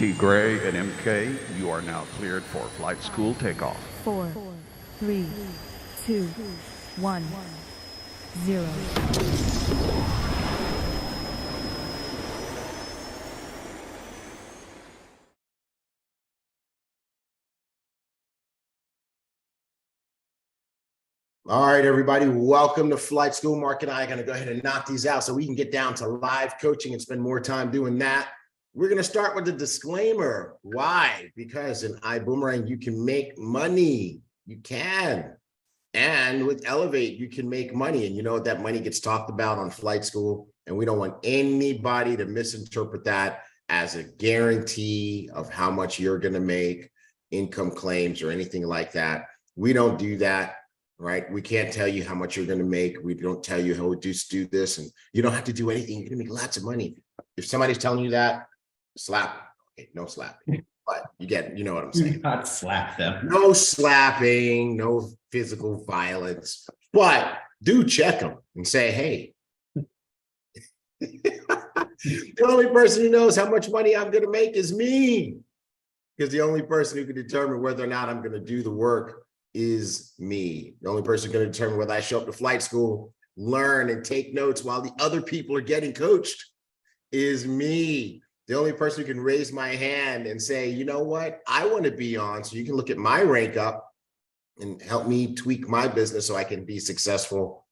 T. Gray and MK, you are now cleared for flight school takeoff. 4, 3, 2, 1, 0. All right, everybody, welcome to Flight School. Mark and I are going to go ahead and knock these out so we can get down to live coaching and spend more time doing that. We're going to start with a disclaimer. Why? Because in Ibüümerang, you can make money. You can. And with Elevate, you can make money. And you know what? That money gets talked about on Flight School. And we don't want anybody to misinterpret that as a guarantee of how much you're going to make, income claims, or anything like that. We don't do that. Right? We can't tell you how much you're going to make. We don't tell you how we do this, and you don't have to do anything. You're going to make lots of money. If somebody's telling you that, slap. Okay, no slapping. But you know what I'm saying. Not slap them. No slapping, no physical violence. But do check them and say, hey, the only person who knows how much money I'm going to make is me. Because the only person who can determine whether or not I'm going to do the work is me. The only person going to determine whether I show up to flight school, learn and take notes while the other people are getting coached is me. The only person who can raise my hand and say, you know what, I want to be on, so you can look at my rank up and help me tweak my business so I can be successful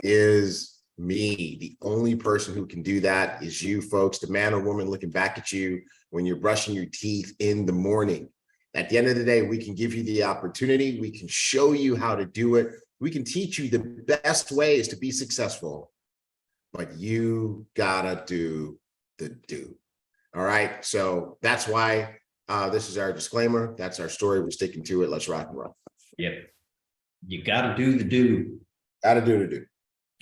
is me. The only person who can do that is you folks, the man or woman looking back at you when you're brushing your teeth in the morning. At the end of the day, we can give you the opportunity. We can show you how to do it. We can teach you the best ways to be successful, but you gotta do the do. All right. So that's why this is our disclaimer. That's our story. We're sticking to it. Let's rock and roll. Yep. You got to do the do. Gotta do the do.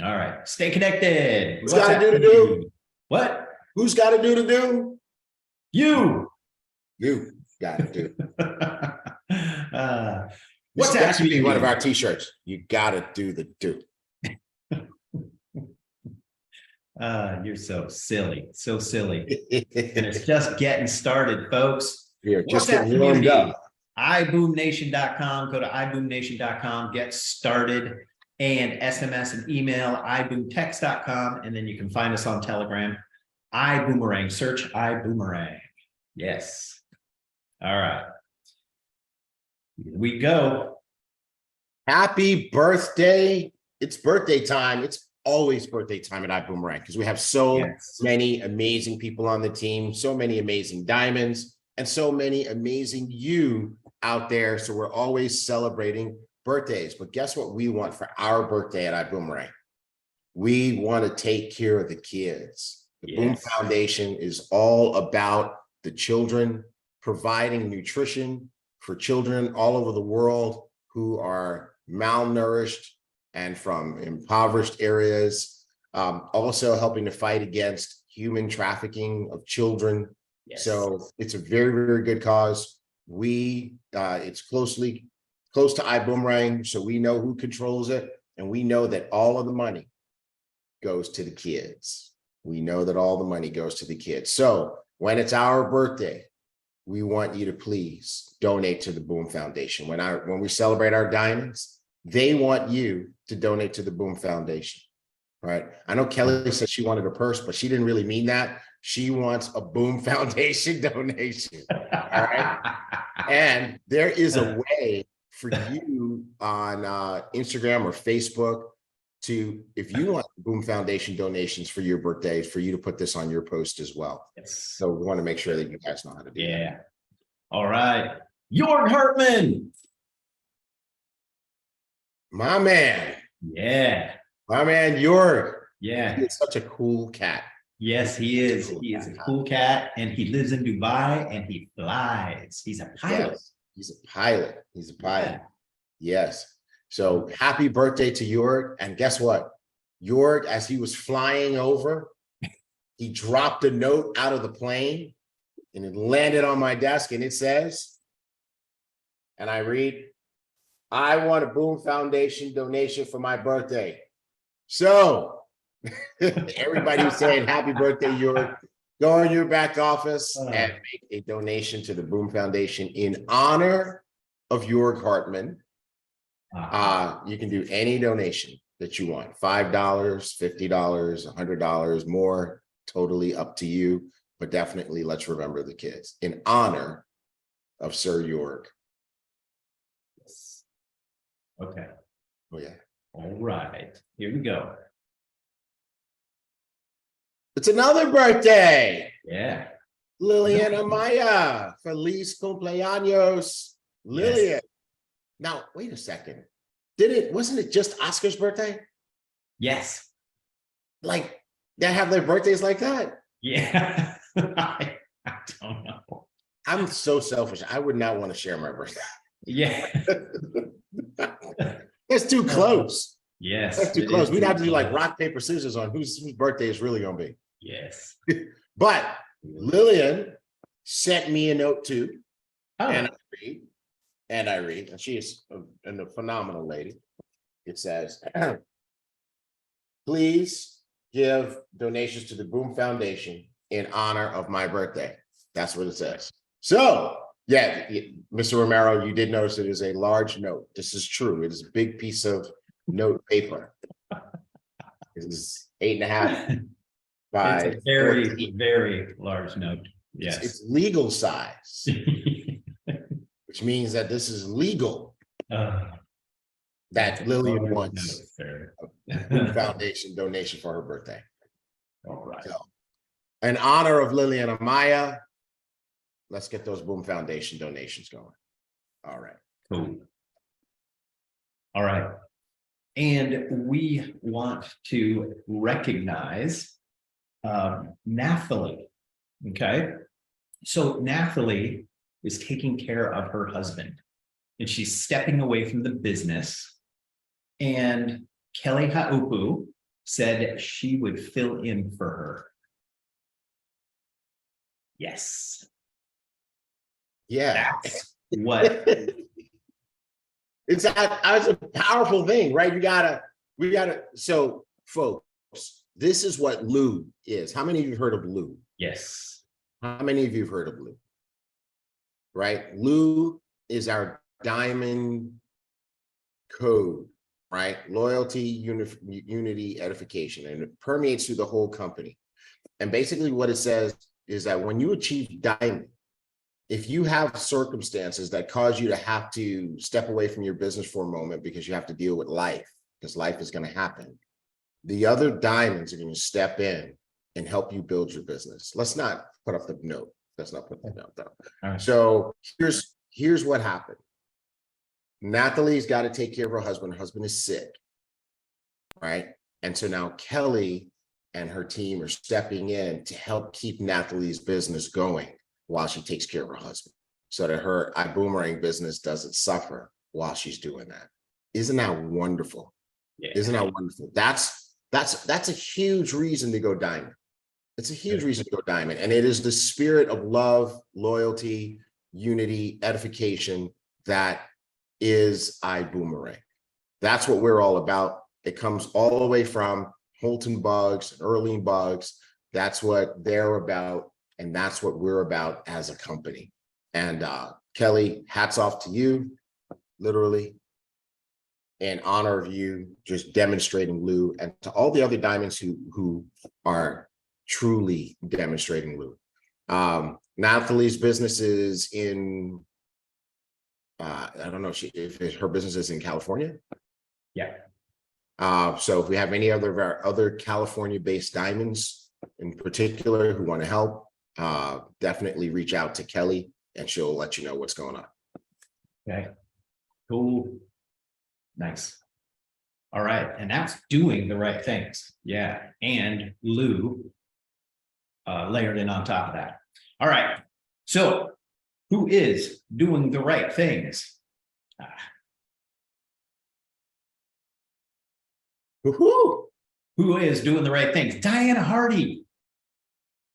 All right. Stay connected. Who's got to do the do? What? Who's got to do the do? You. You got to do. What's that should be happening? one of our t-shirts. You got to do the do. You're so silly. So silly. And it's just getting started, folks. You're just WhatsApp getting warmed community, up. iboomnation.com. Go to iboomnation.com, get started, and SMS and email iboomtext.com, and then you can find us on Telegram. Ibüümerang. Search Ibüümerang. Yes. All right. Here we go. Happy birthday. It's birthday time. It's always birthday time at Ibüümerang because we have so many amazing people on the team, so many amazing diamonds, and so many amazing you out there. So we're always celebrating birthdays. But guess what we want for our birthday at Ibüümerang? We want to take care of the kids. The BÜM Foundation is all about the children, providing nutrition for children all over the world who are malnourished and from impoverished areas. Also helping to fight against human trafficking of children. Yes. So it's a very, very good cause. It's close to Ibüümerang, so we know who controls it, and we know that all of the money goes to the kids. We know that all the money goes to the kids. So when it's our birthday, we want you to please donate to the BÜM Foundation. When we celebrate our diamonds, they want you to donate to the BÜM Foundation, right? I know Kelly said she wanted a purse, but she didn't really mean that. She wants a BÜM Foundation donation, all right? And there is a way for you on Instagram or Facebook if you want BÜM Foundation donations for your birthdays, for you to put this on your post as well. Yes. So we want to make sure that you guys know how to do that. Yeah. All right. Jörg Hartman. My man. Yeah. My man, Jörg. Yeah. He is such a cool cat. Yes, he is. He is a cool cat, and he lives in Dubai, and he flies. He's a pilot. Yes, he's a pilot. He's a pilot. Yeah. Yes. So happy birthday to Jörg. And guess what? Jörg, as he was flying over, he dropped a note out of the plane and it landed on my desk, and it says, and I read, I want a BÜM Foundation donation for my birthday. So everybody was saying happy birthday, Jörg. Go in your back office and make a donation to the BÜM Foundation in honor of Jörg Hartman. You can do any donation that you want, $5, $50, $100, more, totally up to you. But definitely let's remember the kids in honor of Sir Jörg. Okay. Oh, yeah. All right. Here we go. It's another birthday. Yeah. Lillian Amaya. Feliz cumpleaños. Lillian. Yes. Now, wait a second. Wasn't it just Oscar's birthday? Yes. Like, they have their birthdays like that? Yeah. I don't know. I'm so selfish. I would not want to share my birthday. Yeah. It's too close. Yes. That's too close. We'd have to do like rock, paper, scissors on whose birthday is really going to be. Yes. But Lillian sent me a note too. Oh. And I read, and she is a phenomenal lady. It says, please give donations to the BÜM Foundation in honor of my birthday. That's what it says. So, yeah, Mr. Romero, you did notice it is a large note. This is true. It is a big piece of note paper. It is 8.5 by It's a very, 14. very large note. Yes. It's legal size, which means that this is legal. That Lillian wants a BÜM Foundation donation for her birthday. All right. So, in honor of Lillian Amaya, let's get those BÜM Foundation donations going. All right. Cool. All right. And we want to recognize Nathalie. Okay. So Nathalie is taking care of her husband and she's stepping away from the business. And Kelly Haupu said she would fill in for her. Yes. Yeah. That's what. It's a powerful thing, right? We gotta, so folks, this is what Lou is. How many of you have heard of Lou? Yes. How many of you have heard of Lou? Right? Lou is our diamond code, right? Loyalty, unity, edification, and it permeates through the whole company. And basically what it says is that when you achieve diamond, if you have circumstances that cause you to have to step away from your business for a moment because you have to deal with life, because life is going to happen, the other diamonds are going to step in and help you build your business. Let's not put up the note. Let's not put that note though. Right. So here's what happened. Nathalie's got to take care of her husband. Her husband is sick, right? And so now Kelly and her team are stepping in to help keep Nathalie's business going while she takes care of her husband, so that her Ibüümerang business doesn't suffer while she's doing that. Isn't that wonderful? Yeah. Isn't that wonderful? That's a huge reason to go diamond. It's a huge reason to go diamond. And it is the spirit of love, loyalty, unity, edification that is Ibüümerang. That's what we're all about. It comes all the way from Holton Bugs, Erling Bugs. That's what they're about. And that's what we're about as a company. And Kelly, hats off to you, literally, in honor of you just demonstrating Lou, and to all the other diamonds who are truly demonstrating Lou. Nathalie's business is in, I don't know if her business is in California. Yeah. So if we have any other of our other California-based diamonds in particular who want to help, definitely reach out to Kelly and she'll let you know what's going on. Okay. Cool. Nice. All right. And that's doing the right things. Yeah. And Lou layered in on top of that. All right. So who is doing the right things? Who is doing the right things? Diana Hardy.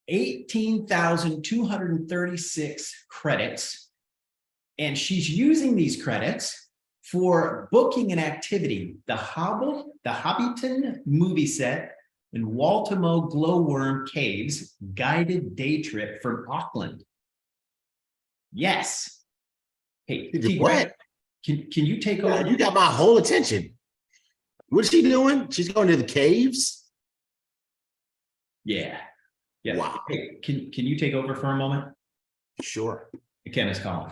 18,236 credits. And she's using these credits for booking an activity, the Hobbiton movie set and Waltamo Glowworm Caves guided day trip from Auckland. Yes. Hey, T. What? Can you take over? You got my whole attention. What's she doing? She's going to the caves? Yeah. Yeah. Wow. Hey, can you take over for a moment? Sure. Ken is calling.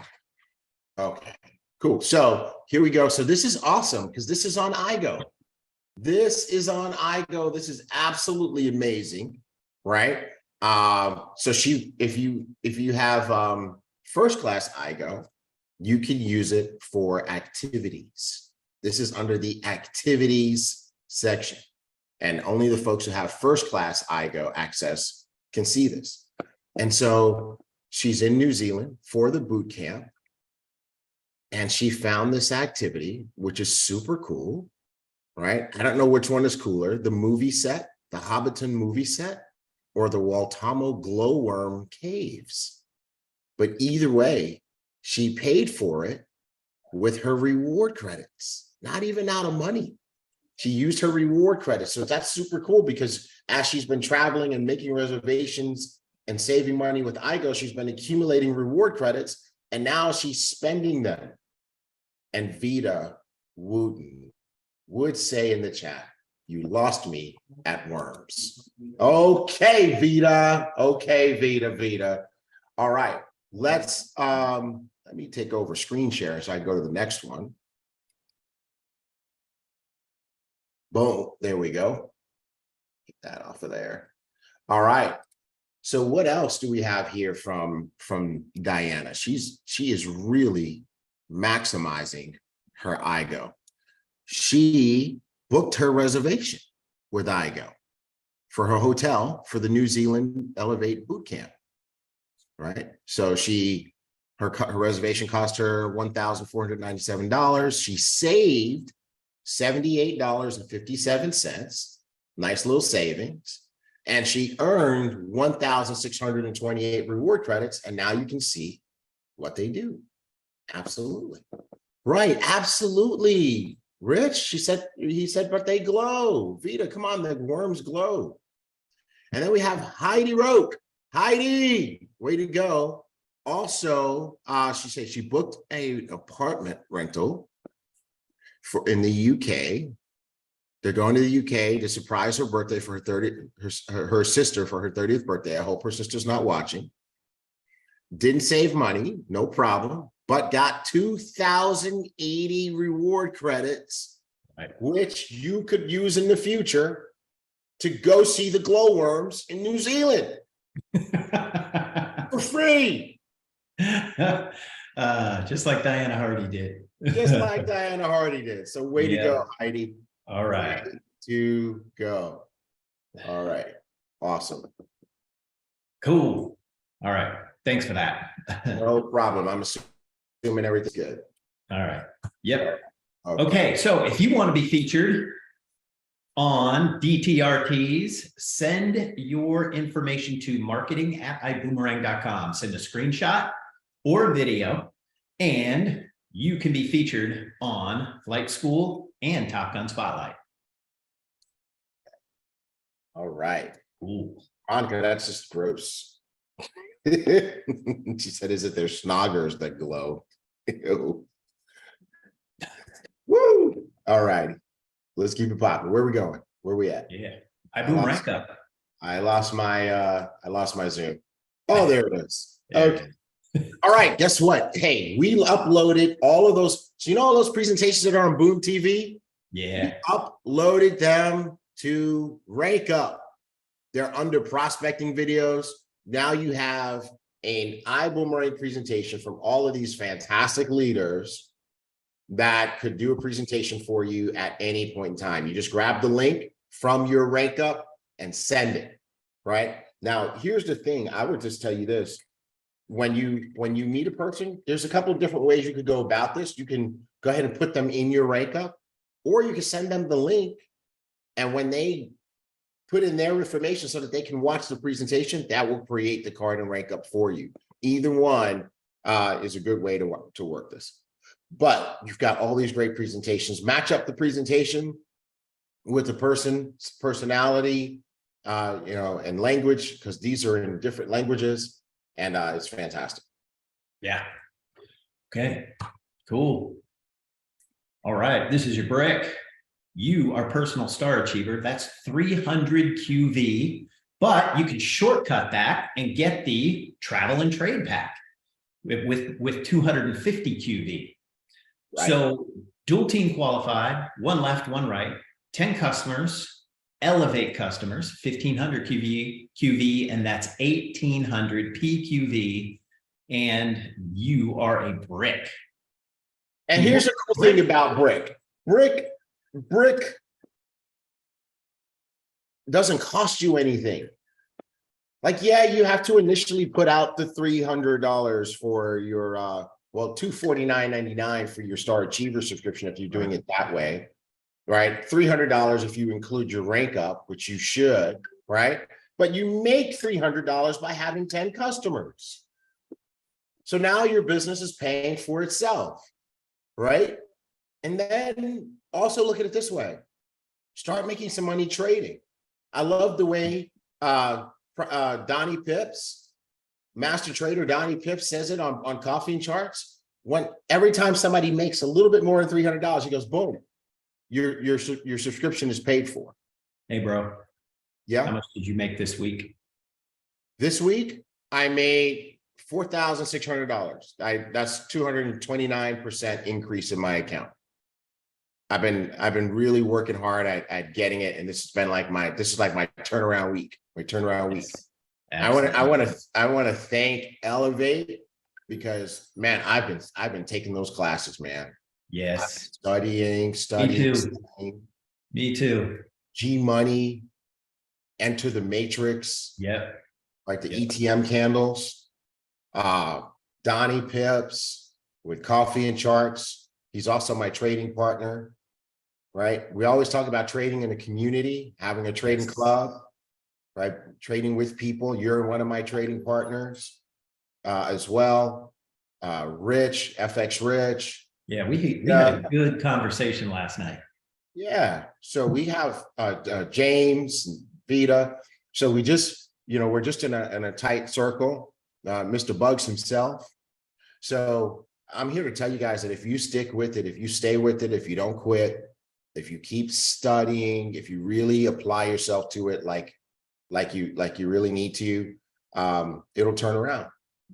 Okay, cool. So here we go. So this is awesome because this is on iGo. This is on iGo. This is absolutely amazing, right? So if you have first class iGo, you can use it for activities. This is under the activities section, and only the folks who have first class iGo access can see this. And so she's in New Zealand for the boot camp, and she found this activity, which is super cool, right? I don't know which one is cooler, the movie set, the Hobbiton movie set, or the Waltamo Glowworm Caves. But either way, she paid for it with her reward credits, not even out of money. She used her reward credits. So that's super cool because as she's been traveling and making reservations and saving money with iGo, she's been accumulating reward credits, and now she's spending them. And Vita Wooten would say in the chat, you lost me at worms. Okay, Vita. Okay, Vita. All right, let me take over screen share so I go to the next one. Boom, there we go. Get that off of there. All right. So what else do we have here from Diana? She is really maximizing her iGo. She booked her reservation with iGo for her hotel for the New Zealand Elevate Bootcamp, right? So her reservation cost her $1,497. She saved $78.57, nice little savings. And she earned 1,628 reward credits. And now you can see what they do. Absolutely. Right. Absolutely. Rich, he said, but they glow. Vita, come on, the worms glow. And then we have Heidi Roke. Heidi, way to go. Also, she said she booked an apartment rental in the UK. They're going to the UK to surprise her birthday for her sister for her 30th birthday. I hope her sister's not watching. Didn't save money, no problem, but got 2,080 reward credits, right, which you could use in the future to go see the glowworms in New Zealand for free. Just like Diana Hardy did. Just like Diana Hardy did. So way to go, Heidi. All right. Way to go. All right. Awesome. Cool. All right. Thanks for that. No problem. I'm assuming everything's good. All right. Yep. Okay. So if you want to be featured on DTRTs, send your information to marketing@iboomerang.com. Send a screenshot or a video, and you can be featured on Flight School and Top Gun Spotlight. All right. Cool. Monica, that's just gross. She said, is it their snoggers that glow? Ew. Woo! All right. Let's keep it popping. Where are we going? Where are we at? Yeah. Ibüümerang up. I lost my Zoom. Oh, there it is. Okay. All right. Guess what? Hey, we uploaded all of those. So you know all those presentations that are on Boom TV? Yeah. We uploaded them to Rank Up. They're under prospecting videos. Now you have an Ibüümerang presentation from all of these fantastic leaders that could do a presentation for you at any point in time. You just grab the link from your Rank Up and send it, right? Now, here's the thing. I would just tell you this. When you meet a person, there's a couple of different ways you could go about this. You can go ahead and put them in your Rank Up, or you can send them the link. And when they put in their information so that they can watch the presentation, that will create the card and Rank Up for you. Either one is a good way to work this. But you've got all these great presentations. Match up the presentation with the person's personality, and language, because these are in different languages, and it's fantastic. Yeah. Okay, cool. All right, this is your brick. You are personal star achiever. That's 300 QV, but you can shortcut that and get the travel and trade pack with 250 QV. Right. So dual team qualified, one left, one right, 10 customers, elevate customers, 1500 QV, and that's 1800 PQV. And you are a brick. And here's the cool thing about brick. Brick doesn't cost you anything. Like, yeah, you have to initially put out the $300 for your $249.99 for your Star Achiever subscription if you're doing it that way, right? $300 if you include your rank up, which you should, right? But you make $300 by having 10 customers. So now your business is paying for itself, right? And then also look at it this way. Start making some money trading. I love the way Donnie Pips, master trader Donnie Pips, says it on Coffee and Charts. Every time somebody makes a little bit more than $300, he goes, boom, your subscription is paid for. Hey, bro. Yeah. How much did you make this week? This week, I made $4,600. That's 229% increase in my account. I've been really working hard at getting it, and this is like my turnaround week. My turnaround week. Absolutely. I want to thank Elevate, because man, I've been taking those classes, man. Yes. Studying. Me too. G Money, Enter the Matrix. Yep. Like the ETM candles. Donnie Pips with Coffee and Charts. He's also my trading partner, right? We always talk about trading in a community, having a trading club, right? Trading with people. You're one of my trading partners as well. Rich, FX Rich. Yeah, we had a good conversation last night. Yeah. So we have James, Vita. So we just, we're just in a tight circle. Mr. Bugs himself. So I'm here to tell you guys that if you stick with it, if you stay with it, if you don't quit, if you keep studying, if you really apply yourself to it, like you really need to, it'll turn around.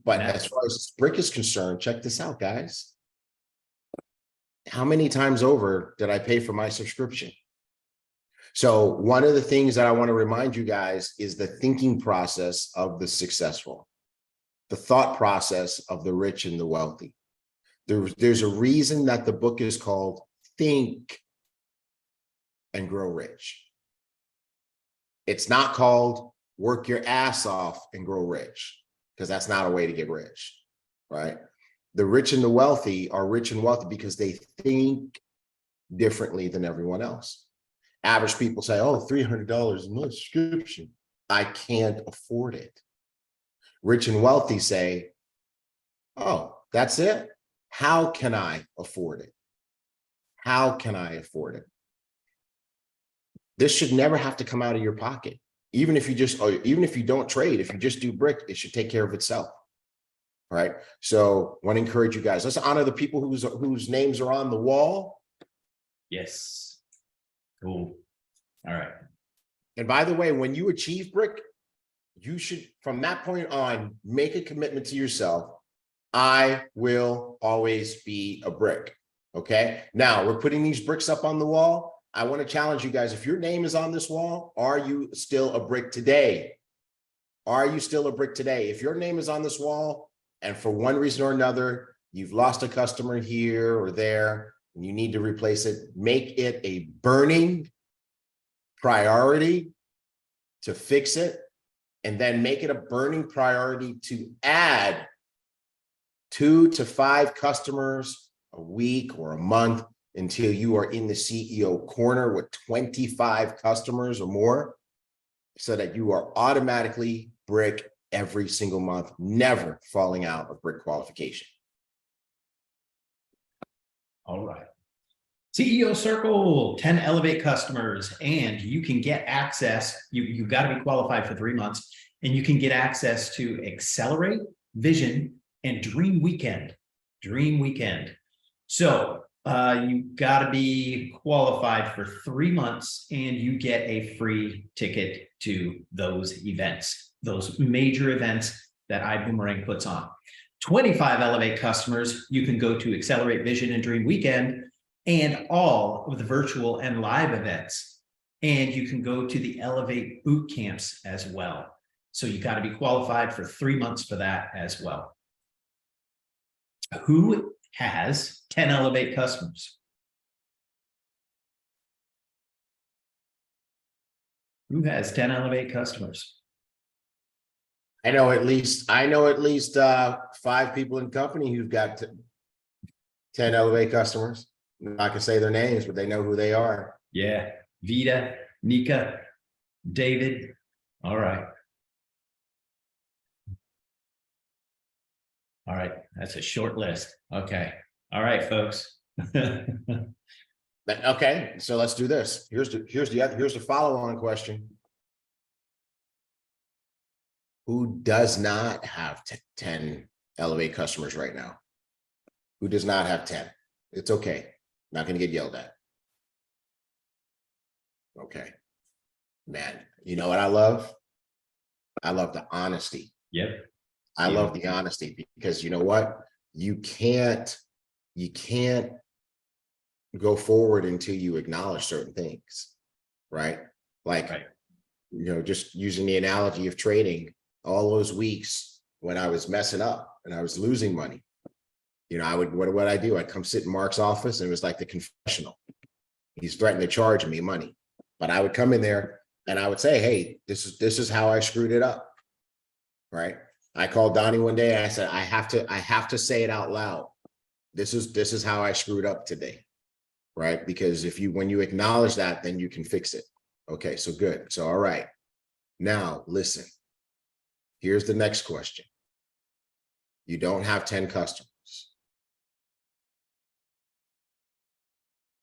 But as far as brick is concerned, check this out, guys. How many times over did I pay for my subscription? So one of the things that I want to remind you guys is the thinking process of the successful. The thought process of the rich and the wealthy. There's a reason that the book is called Think and Grow Rich. It's not called Work Your Ass Off and Grow Rich, because that's not a way to get rich, right? The rich and the wealthy are rich and wealthy because they think differently than everyone else. Average people say, oh, $300 a month subscription. I can't afford it. Rich and wealthy say, oh, that's it? How can I afford it? How can I afford it? This should never have to come out of your pocket. Even if you don't trade, if you just do brick, it should take care of itself. All right. So I want to encourage you guys. Let's honor the people whose names are on the wall. Yes. Cool. All right. And by the way, when you achieve brick, you should, from that point on, make a commitment to yourself. I will always be a brick. Okay. Now we're putting these bricks up on the wall. I want to challenge you guys. If your name is on this wall, are you still a brick today? Are you still a brick today? If your name is on this wall and for one reason or another, you've lost a customer here or there, and you need to replace it, make it a burning priority to fix it. And then make it a burning priority to add 2 to 5 customers a week or a month until you are in the CEO corner with 25 customers or more, so that you are automatically brick every single month, never falling out of brick qualification. All right. CEO Circle, 10 Elevate customers, and you can get access. You've got to be qualified for 3 months, and you can get access to Accelerate, Vision, and Dream Weekend. Dream Weekend. So you've got to be qualified for 3 months, and you get a free ticket to those events, those major events that Iboomerang puts on. 25 Elevate customers, you can go to Accelerate, Vision, and Dream Weekend, and all of the virtual and live events. And you can go to the Elevate boot camps as well. So you got to be qualified for 3 months for that as well. Who has 10 Elevate customers? Who has 10 Elevate customers? I know at least 5 people in the company who've got 10 Elevate customers. I'm not gonna say their names, but they know who they are. Yeah, Vita, Nika, David. All right. All right, that's a short list. Okay. All right, folks. Okay, so let's do this. Here's the follow-on question. Who does not have 10 Elevate customers right now? Who does not have 10? It's okay. Not going to get yelled at. Okay. Man, you know what I love? I love the honesty. Yep. I love the honesty because you know what? You can't go forward until you acknowledge certain things, right? Like, you know, just using the analogy of trading, all those weeks when I was messing up and I was losing money, you know, what would I do? I'd come sit in Mark's office and it was like the confessional. He's threatened to charge me money, but I would come in there and I would say, hey, this is how I screwed it up, right? I called Donnie one day and I said, I have to say it out loud. This is how I screwed up today, right? Because when you acknowledge that, then you can fix it. Okay, so good. So, all right. Now, listen, here's the next question. You don't have 10 customers.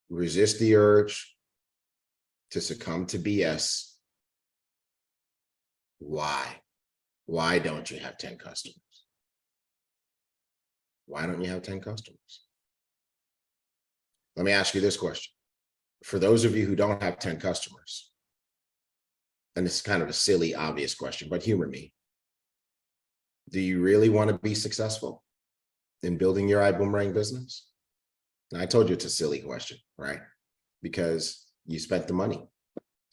Resist the urge to succumb to BS. Why? Why don't you have 10 customers? Why don't you have 10 customers? Let me ask you this question. For those of you who don't have 10 customers, and it's kind of a silly, obvious question, but humor me. Do you really want to be successful in building your Iboomerang business? And I told you it's a silly question, right? Because you spent the money.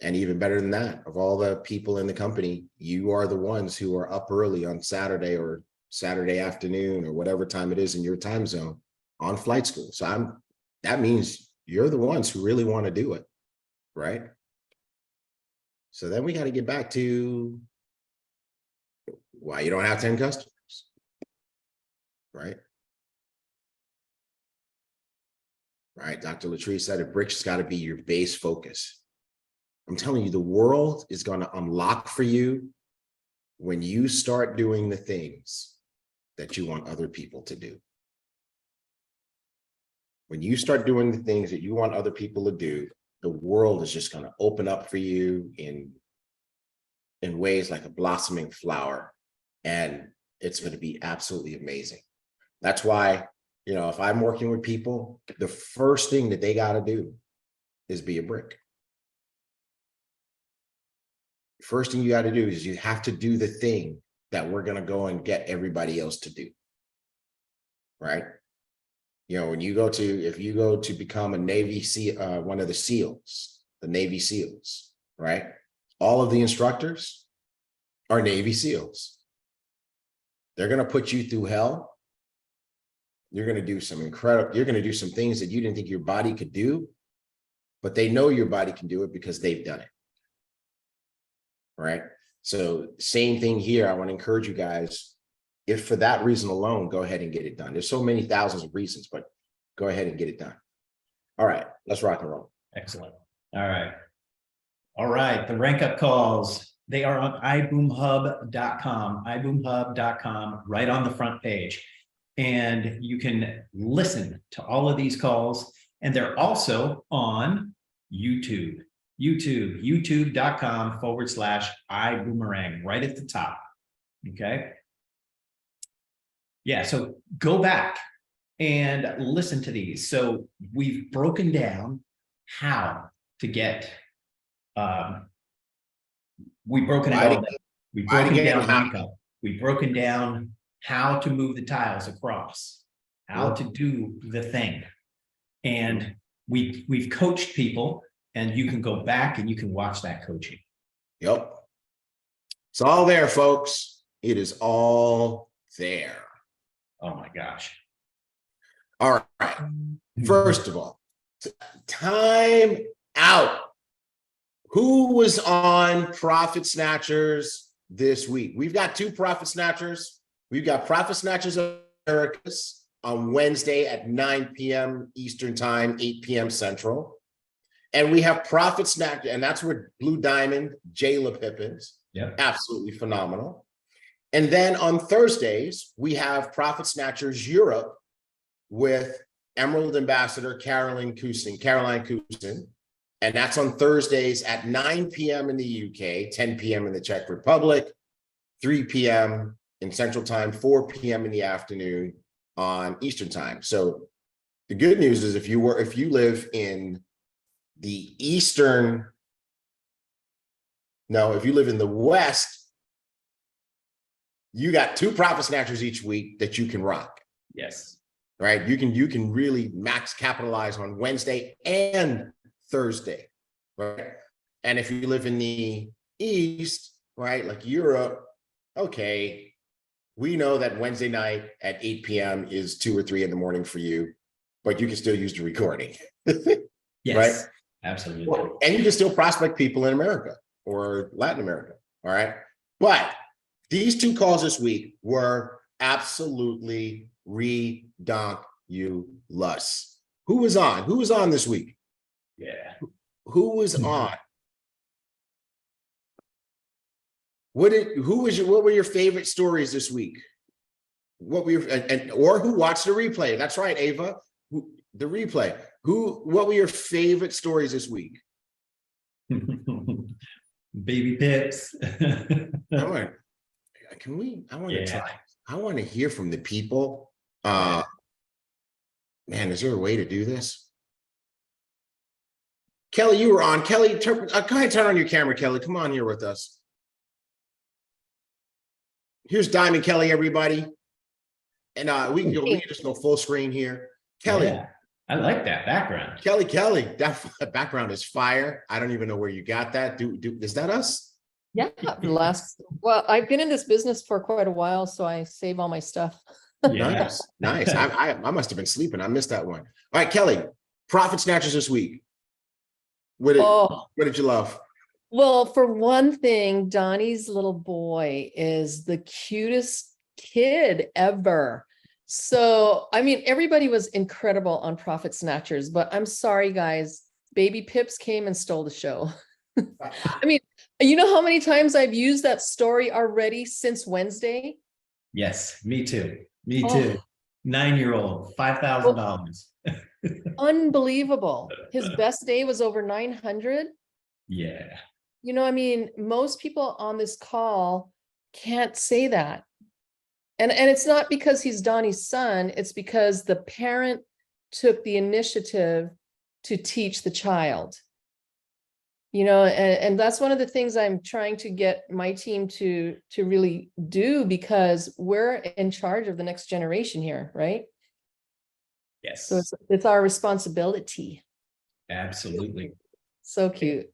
And even better than that, of all the people in the company, you are the ones who are up early on Saturday or Saturday afternoon or whatever time it is in your time zone on flight school. So that means you're the ones who really want to do it, right? So then we got to get back to why you don't have 10 customers, right? Right, Dr. Latrice said it, bricks got to be your base focus. I'm telling you, the world is going to unlock for you when you start doing the things that you want other people to do. When you start doing the things that you want other people to do, the world is just going to open up for you in ways like a blossoming flower, and it's going to be absolutely amazing. That's why, you know, if I'm working with people, the first thing that they got to do is be a brick. First thing you got to do is you have to do the thing that we're going to go and get everybody else to do, right? You know, if you go to become a Navy SEAL, one of the SEALs, the Navy SEALs, right? All of the instructors are Navy SEALs. They're going to put you through hell. You're going to do some things that you didn't think your body could do, but they know your body can do it because they've done it. Right? So same thing here. I want to encourage you guys, if for that reason alone, go ahead and get it done. There's so many thousands of reasons, but go ahead and get it done. All right, let's rock and roll. Excellent. All right. All right. The rank up calls, they are on iboomhub.com, right on the front page. And you can listen to all of these calls. And they're also on YouTube. youtube.com/iboomerang, right at the top. Okay. Yeah, so go back and listen to these. So we've broken down how to get, we've broken it all down. We've broken down income. We've broken down how to move the tiles across, how to do the thing. And we've coached people, and you can go back and you can watch that coaching. Yep. It's all there, folks. It is all there. Oh my gosh. All right. First of all, time out. Who was on Profit Snatchers this week? We've got 2 Profit Snatchers. We've got Profit Snatchers Americas on Wednesday at 9 p.m. Eastern Time, 8 p.m. Central. And we have Profit Snatcher, and that's where Blue Diamond, Jayla Pippins. Yep. Absolutely phenomenal. And then on Thursdays, we have Profit Snatchers Europe with Emerald Ambassador Caroline Kusin. And that's on Thursdays at 9 p.m. in the UK, 10 p.m. in the Czech Republic, 3 p.m. in Central Time, 4 p.m. in the afternoon on Eastern Time. So the good news is if you live in the if you live in the West, you got 2 Profit Snatchers each week that you can rock. Yes. Right. You can really max capitalize on Wednesday and Thursday. Right. And if you live in the East, right, like Europe, okay, we know that Wednesday night at 8 p.m. is 2 or 3 in the morning for you, but you can still use the recording. Yes. Right. Absolutely. Well, and you can still prospect people in America or Latin America. All right. But these 2 calls this week were absolutely redonkulous. Who was on? Who was on this week? Yeah. Who was on? What were your favorite stories this week? What were your or who watched the replay? That's right, Ava. The replay. What were your favorite stories this week? Baby Pips. I want to try. I want to hear from the people. Man, is there a way to do this? Kelly, you were on. Kelly, go ahead, turn on your camera, Kelly. Come on here with us. Here's Diamond Kelly, everybody. And we can just go full screen here. Kelly. Yeah, I like that background. Kelly, that background is fire. I don't even know where you got that. Is that us? Yeah, well, I've been in this business for quite a while, so I save all my stuff. Yeah. Nice. I must have been sleeping. I missed that one. All right, Kelly, Profit Snatchers this week. What did you love? Well, for one thing, Donnie's little boy is the cutest kid ever. So, I mean, everybody was incredible on Profit Snatchers, but I'm sorry, guys, Baby Pips came and stole the show. I mean, you know how many times I've used that story already since Wednesday? Yes, me too. Me too. 9-year-old, $5,000. Unbelievable. His best day was over 900. Yeah. You know, I mean, most people on this call can't say that. And it's not because he's Donnie's son, it's because the parent took the initiative to teach the child. You know, and that's one of the things I'm trying to get my team to really do, because we're in charge of the next generation here, right? Yes. So it's our responsibility. Absolutely. So cute.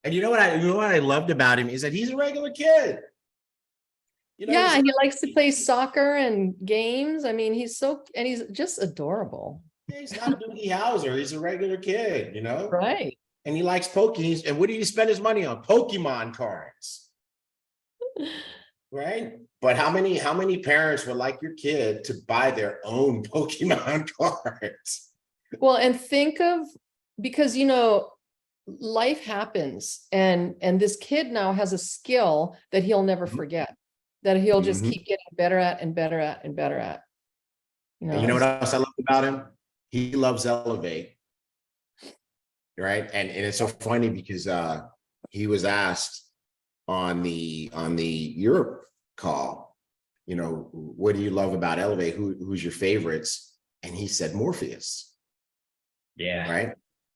And you know what I loved about him is that he's a regular kid. You know, Yeah, he likes to play soccer and games. I mean, he's just adorable. he's not Doogie Howser. He's a regular kid, you know? Right. And he likes Pokemon. And what do you spend his money on? Pokemon cards. Right? But how many parents would like your kid to buy their own Pokemon cards? Well, and because, you know, life happens, and this kid now has a skill that he'll never forget, that he'll just keep getting better at and better at and better at. You know what else I love about him? He loves Elevate. right? And it's so funny because he was asked on the Europe call, you know, what do you love about Elevate? Who's your favorites? And he said Morpheus. Yeah. Right.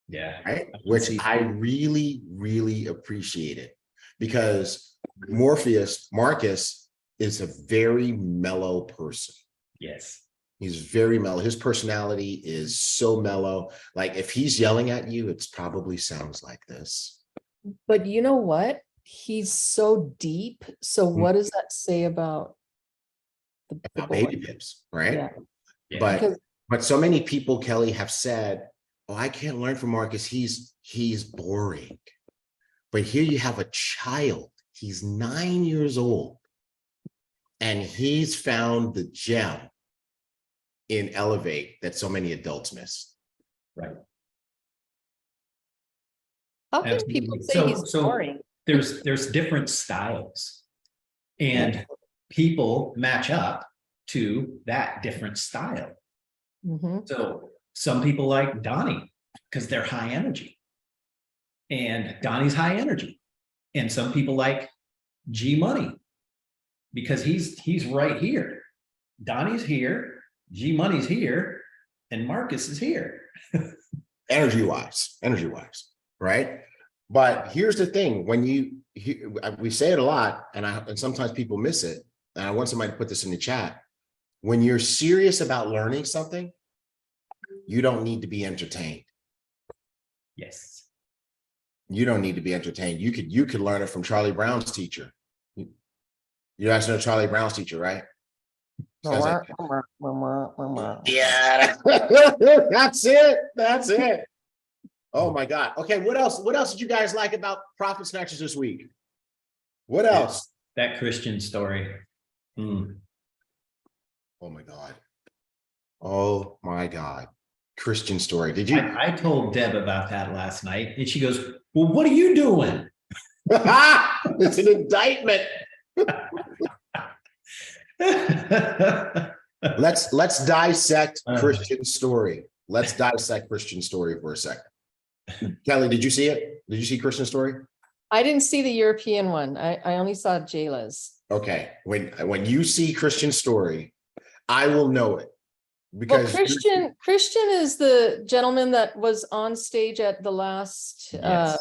Yeah. Right. Which I really, really appreciated, because Marcus is a very mellow person. Yes. He's very mellow. His personality is so mellow. Like if he's yelling at you, it's probably sounds like this. But you know what? He's so deep. So what does that say about the About boy? baby pips, right? Yeah. Yeah. Because But so many people, Kelly, have said, oh, I can't learn from Marcus. He's boring. But here you have a child. He's 9 years old. And he's found the gem in Elevate that so many adults miss. Right. how can people Absolutely. say he's boring? There's different styles, and people match up to that different style. Mhm. So some people like Donnie because they're high energy, and Donnie's high energy. And some people like G Money because he's right here. Donnie's here, G Money's here, and Marcus is here. Energy wise, right? But here's the thing: when we say it a lot, and sometimes people miss it. And I want somebody to put this in the chat. When you're serious about learning something, you don't need to be entertained. Yes. You don't need to be entertained. You could learn it from Charlie Brown's teacher. You guys know Charlie Brown's teacher, right? Yeah, that's it. That's it. Oh my God. Okay, what else? What else did you guys like about Profit Snatchers this week? What else? That Christian story. Oh my God. Oh my God. Christian story. Did you? I told Deb about that last night, and she goes, well, what are you doing? It's an indictment. Let's dissect Christian story. Let's dissect Christian story for a second. Kelly, did you see it? Did you see Christian story? I didn't see the European one. I only saw Jayla's. Okay. When you see Christian story, I will know it. Well, Because Christian is the gentleman that was on stage at the last Yes.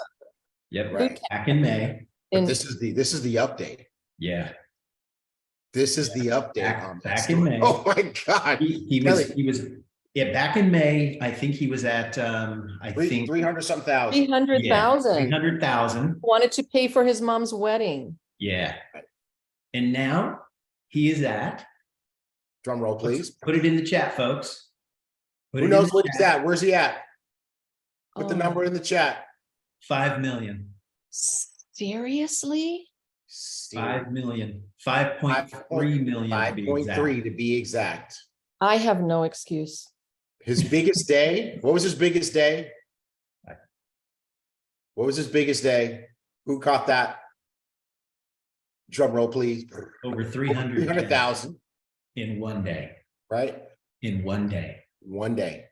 Yep. Right. Back in May. But this is the update. Yeah. This is the update on that Back story. in May. Oh my God. He was back in May. I think he was at 300 something thousand. 300,000. 300,000. Wanted to pay for his mom's wedding. Yeah. And now he is at, Drum roll, please. put it in the chat, folks. Who knows what he's at? Where's he at? Put the Oh. number in the chat. 5 million. Seriously? 5 million. 5.3 million. 5.3 to be exact. I have no excuse. His biggest day. What was his biggest day? What was his biggest day? Who caught that? Drum roll, please. Over 300,000 in one day. Right? In one day. One day.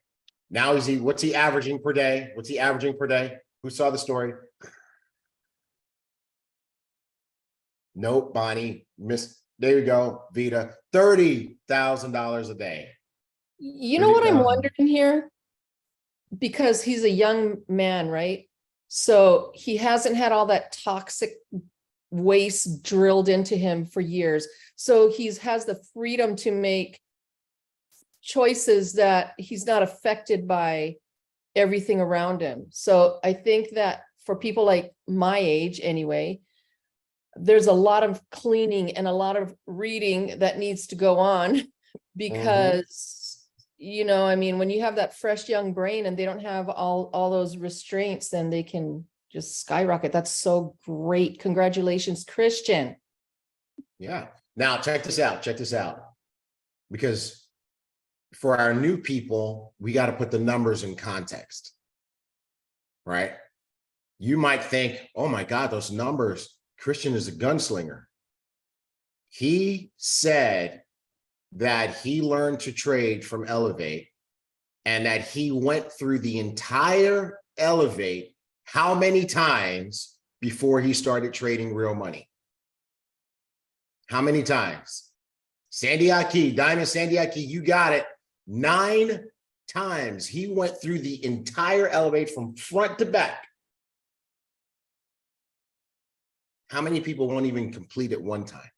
Now what's he averaging per day? What's he averaging per day? Who saw the story? Nope, Bonnie. There you go. Vita. $30,000 a day. You know what I'm 30,000. wondering here? Because he's a young man, right? So he hasn't had all that toxic waste drilled into him for years. So has the freedom to make choices that he's not affected by everything around him. So I think that for people like my age anyway, there's a lot of cleaning and a lot of reading that needs to go on because, I mean, when you have that fresh young brain and they don't have all those restraints, then they can just skyrocket. That's so great. Congratulations, Christian. Yeah. Now check this out. Because for our new people, we got to put the numbers in context, right? You might think, oh my God, those numbers, Christian is a gunslinger. He said that he learned to trade from Elevate and that he went through the entire Elevate how many times before he started trading real money? How many times? Sandy Aki, Diamond Sandy Aki, you got it. 9 times. He went through the entire Elevate from front to back. How many people won't even complete it one time?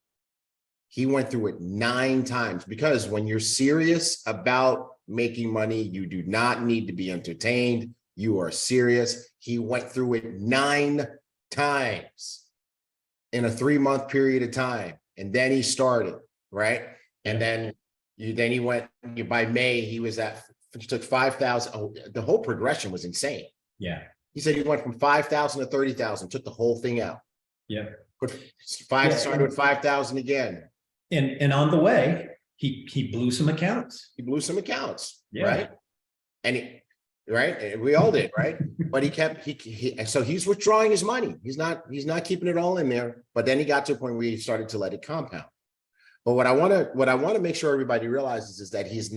He went through it 9 times, because when you're serious about making money, you do not need to be entertained. You are serious. He went through it 9 times in a 3-month period of time. And then he started, right? And then he went, by May, he was at, he took 5,000. Oh, the whole progression was insane. Yeah. He said he went from 5,000 to 30,000, took the whole thing out. Yeah. Started with 5,000 again. And on the way, he blew some accounts. He blew some accounts, Yeah. right? And and we all did, right? But he kept so he's withdrawing his money. He's not keeping it all in there. But then he got to a point where he started to let it compound. But what I want to make sure everybody realizes is that he's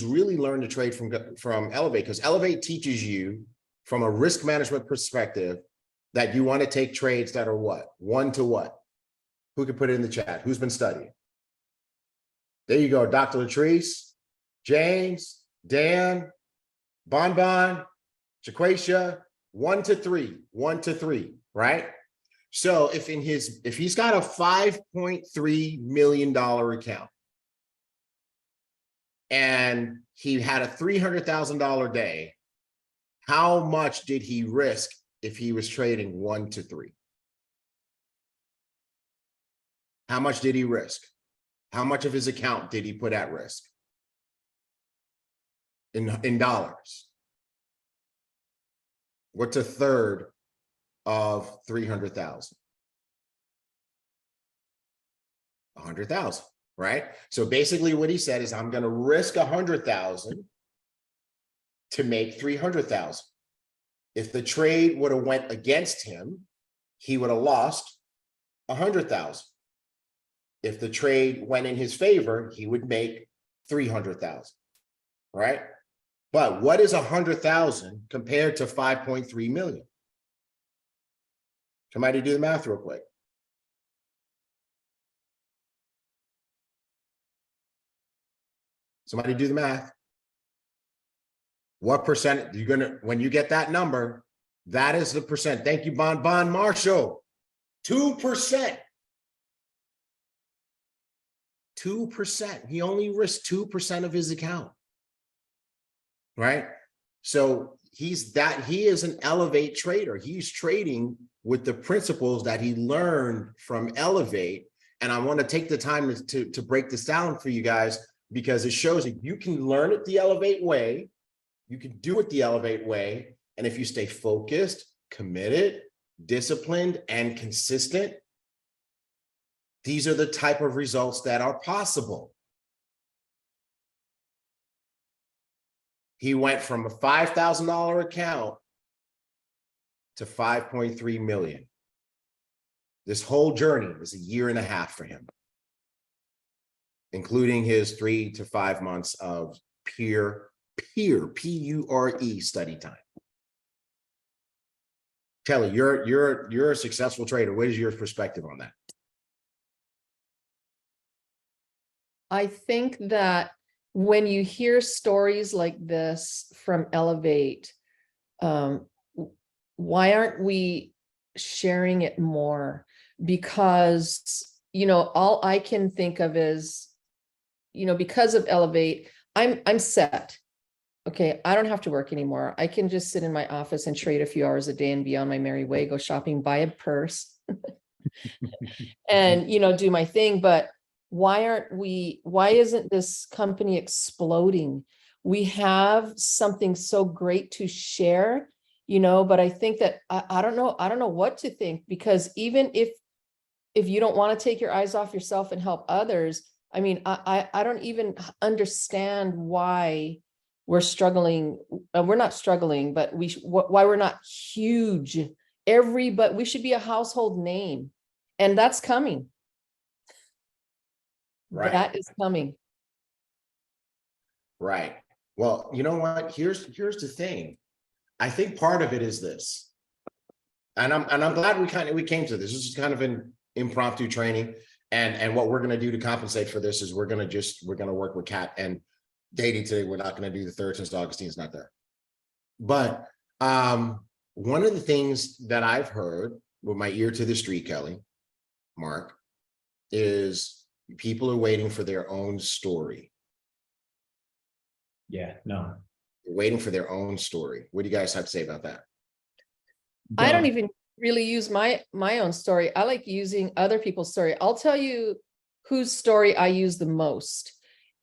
really learned to trade from Elevate, because Elevate teaches you from a risk management perspective that you want to take trades that are what? 1 to what? Who can put it in the chat? Who's been studying? There you go. Dr. Latrice, James, Dan, Bonbon, Jaquacia, 1 to 3, 1 to 3, right? So if he's got a $5.3 million account and he had a $300,000 day, how much did he risk if he was trading 1 to 3? How much did he risk? How much of his account did he put at risk in dollars? What's a third of 300,000? 100,000, right? So basically what he said is, I'm going to risk 100,000 to make 300,000. If the trade would have went against him, he would have lost 100,000. If the trade went in his favor, he would make 300,000, right? But what is 100,000 compared to 5.3 million? Somebody do the math real quick. Somebody do the math. What percent you're gonna, when you get that number, that is the percent. Thank you, Bon Marshall. 2%. 2%. He only risked 2% of his account. Right? So he is an Elevate trader. He's trading with the principles that he learned from Elevate. And I want to take the time to break this down for you guys, because it shows that you can learn it the Elevate way. You can do it the Elevate way. And if you stay focused, committed, disciplined, and consistent, these are the type of results that are possible. He went from a $5,000 account to 5.3 million. This whole journey was 1.5 years for him, including his 3 to 5 months of pure P-U-R-E study time. Kelly, you're a successful trader. What is your perspective on that? I think that when you hear stories like this from Elevate, why aren't we sharing it more? Because, all I can think of is, because of Elevate, I'm set. Okay, I don't have to work anymore. I can just sit in my office and trade a few hours a day and be on my merry way, go shopping, buy a purse, and, do my thing. But why isn't this company exploding? We have something so great to share, but I think that I don't know what to think, because even if you don't want to take your eyes off yourself and help others, I mean, I don't even understand why we're struggling. We're not struggling, but why we're not huge. But we should be a household name, and that's coming. Right. That is coming. Right. Well, you know what? Here's the thing. I think part of it is this, and I'm glad we came to this. This is kind of an impromptu training, and what we're going to do to compensate for this is we're going to work with Kat and Dating today. We're not going to do the third since Augustine's not there. But one of the things that I've heard with my ear to the street, Kelly, Mark, is people are waiting for their own story. Yeah, no. They're waiting for their own story. What do you guys have to say about that? I don't even really use my own story. I like using other people's story. I'll tell you whose story I use the most.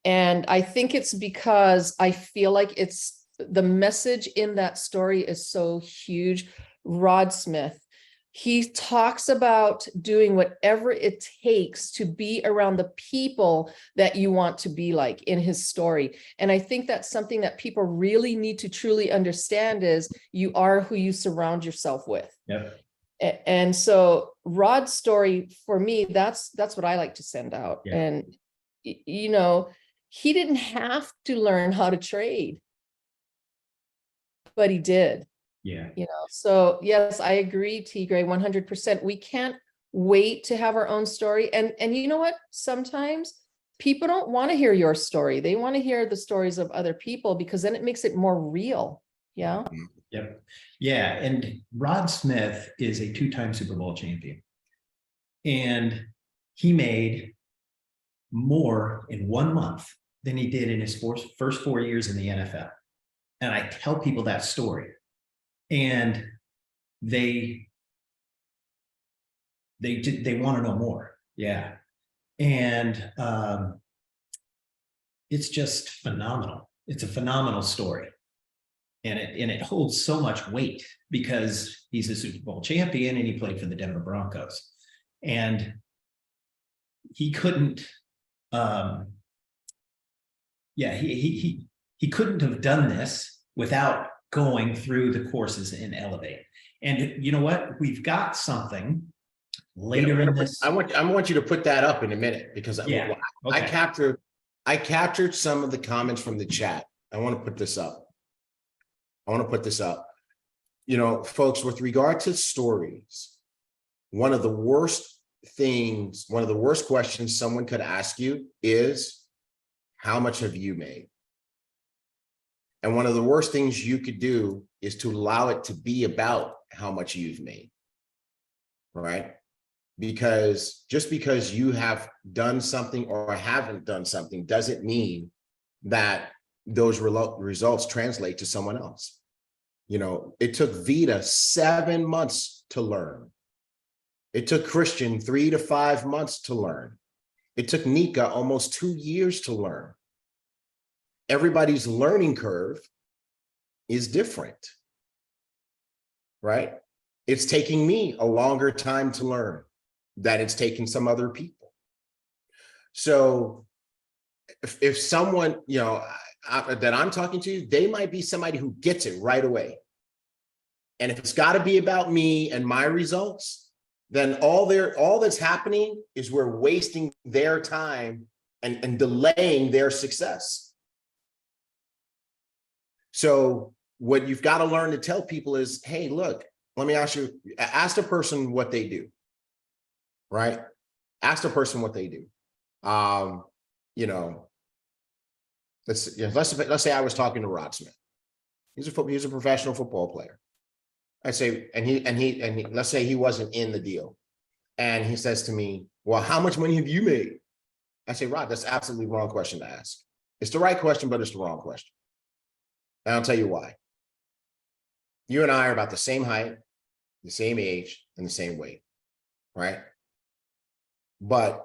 And I think it's because I feel like it's the message in that story is so huge. Rod Smith, he talks about doing whatever it takes to be around the people that you want to be like in his story. And I think that's something that people really need to truly understand is you are who you surround yourself with. Yep. And so Rod's story for me, that's what I like to send out. Yeah. And, you know, he didn't have to learn how to trade, but he did. Yeah. You know, so yes, I agree, T. Gray, 100%. We can't wait to have our own story. And you know what? Sometimes people don't want to hear your story. They want to hear the stories of other people because then it makes it more real. Yeah. Yep. Yeah. And Rod Smith is a 2-time Super Bowl champion. And he made more in 1 month than he did in his first 4 years in the NFL. And I tell people that story. And they want to know more. Yeah. And it's just phenomenal. It's a phenomenal story. And it holds so much weight because he's a Super Bowl champion and he played for the Denver Broncos. And he couldn't he couldn't have done this without going through the courses in Elevate. And you know what? We've got something later in this. I want you to put that up in a minute because Yeah. Okay. I captured some of the comments from the chat. I want to put this up. You know, folks, with regard to stories, one of the worst questions someone could ask you is, how much have you made? And one of the worst things you could do is to allow it to be about how much you've made, right? Because just because you have done something or haven't done something doesn't mean that those results translate to someone else. You know, it took Vita 7 months to learn. It took Christian 3 to 5 months to learn. It took Nika almost 2 years to learn. Everybody's learning curve is different, right? It's taking me a longer time to learn than it's taking some other people. So if someone, you know, that I'm talking to, they might be somebody who gets it right away. And if it's got to be about me and my results, then all that's happening is we're wasting their time and delaying their success. So what you've got to learn to tell people is, hey, look, let me ask the person what they do, right? Ask the person what they do. You know, let's say I was talking to Rod Smith. He's a professional football player. I say, and he let's say he wasn't in the deal. And he says to me, well, how much money have you made? I say, Rod, that's absolutely the wrong question to ask. It's the right question, but it's the wrong question. And I'll tell you why. You and I are about the same height, the same age, and the same weight, right? But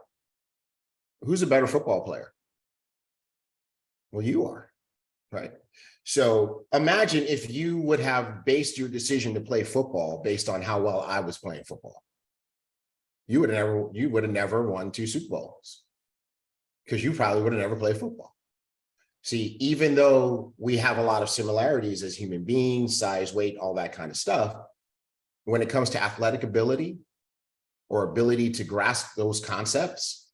who's a better football player? Well, you are, right? So imagine if you would have based your decision to play football based on how well I was playing football. You would have never won 2 Super Bowls because you probably would have never played football. See, even though we have a lot of similarities as human beings, size, weight, all that kind of stuff, when it comes to athletic ability or ability to grasp those concepts,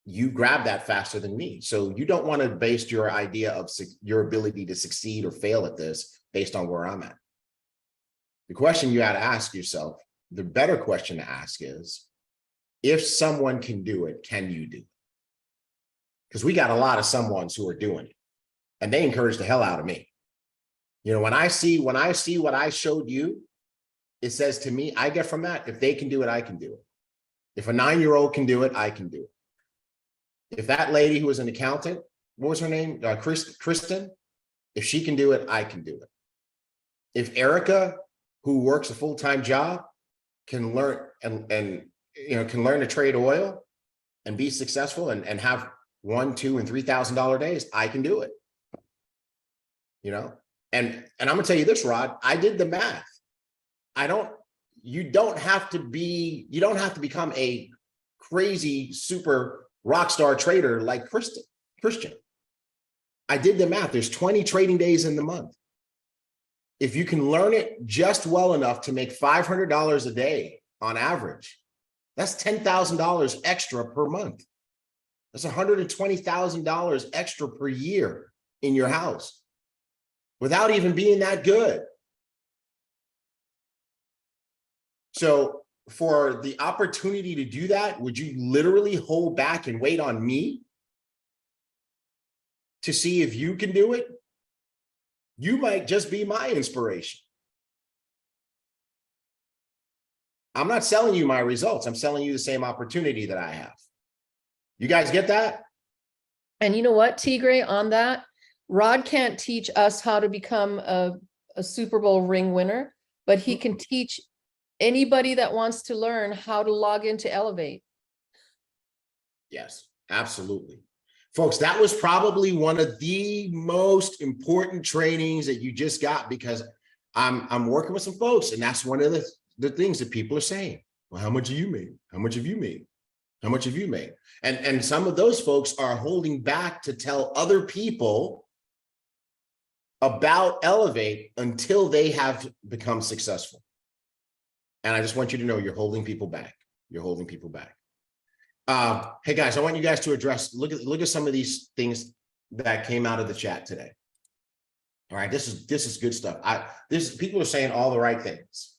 you grab that faster than me. So you don't want to base your idea of your ability to succeed or fail at this based on where I'm at. The question you got to ask yourself, the better question to ask is, if someone can do it, can you do it? Because we got a lot of someones who are doing it, and they encourage the hell out of me. You know, when I see what I showed you, it says to me, I get from that, if they can do it, I can do it. If a 9-year-old can do it, I can do it. If that lady who was an accountant, what was her name? Kristen, if she can do it, I can do it. If Erica, who works a full-time job, can learn and can learn to trade oil and be successful and have $1,000, $2,000, and $3,000 days, I can do it. You know, and I'm gonna tell you this, Rod, I did the math. You don't have to become a crazy super rock star trader like Christian. I did the math. There's 20 trading days in the month. If you can learn it just well enough to make $500 a day on average, that's $10,000 extra per month. That's $120,000 extra per year in your house without even being that good. So for the opportunity to do that, would you literally hold back and wait on me to see if you can do it? You might just be my inspiration. I'm not selling you my results. I'm selling you the same opportunity that I have. You guys get that? And you know what, Tigre, on that, Rod can't teach us how to become a Super Bowl ring winner, but he can teach anybody that wants to learn how to log into Elevate. Yes, absolutely. Folks, that was probably one of the most important trainings that you just got, because I'm working with some folks, and that's one of the things that people are saying. Well, how much have you made? How much have you made? How much have you made? And some of those folks are holding back to tell other people about Elevate until they have become successful. And I just want you to know, you're holding people back. You're holding people back. Hey guys, I want you guys to address, look at some of these things that came out of the chat today. All right, this is good stuff. People are saying all the right things,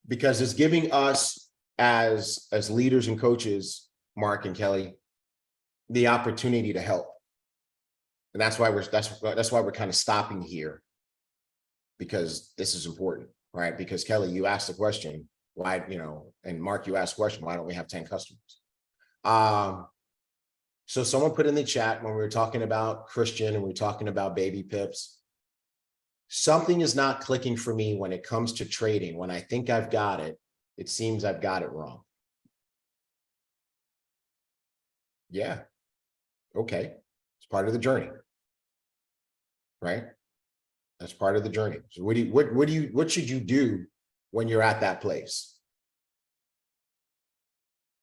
because it's giving us as leaders and coaches, Mark and Kelly, the opportunity to help. And that's why we're kind of stopping here, because this is important, right? Because Kelly, you asked the question, why, and Mark, you asked the question, why don't we have 10 customers? So someone put in the chat, when we were talking about Christian and we were talking about baby pips, something is not clicking for me when it comes to trading. When I think I've got it, it seems I've got it wrong. Yeah. Okay. It's part of the journey, right? That's part of the journey. So what should you do when you're at that place?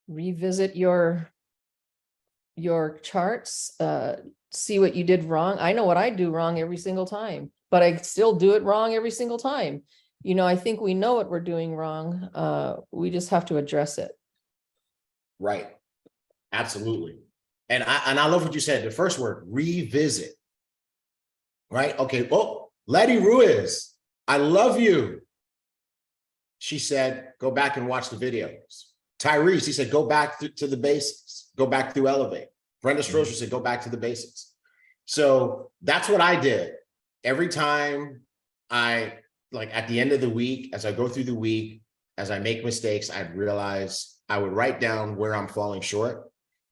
Revisit your charts, see what you did wrong. I know what I do wrong every single time, but I still do it wrong every single time. I think we know what we're doing wrong. We just have to address it. Right. Absolutely. And I love what you said. The first word, revisit. Right. Okay. Oh, Letty Ruiz, I love you. She said, go back and watch the videos. Tyrese, he said, go back to the basics, go back through Elevate. Brenda Strozer said, go back to the basics. So that's what I did. Every time at the end of the week, as I go through the week, as I make mistakes, I'd realize I would write down where I'm falling short.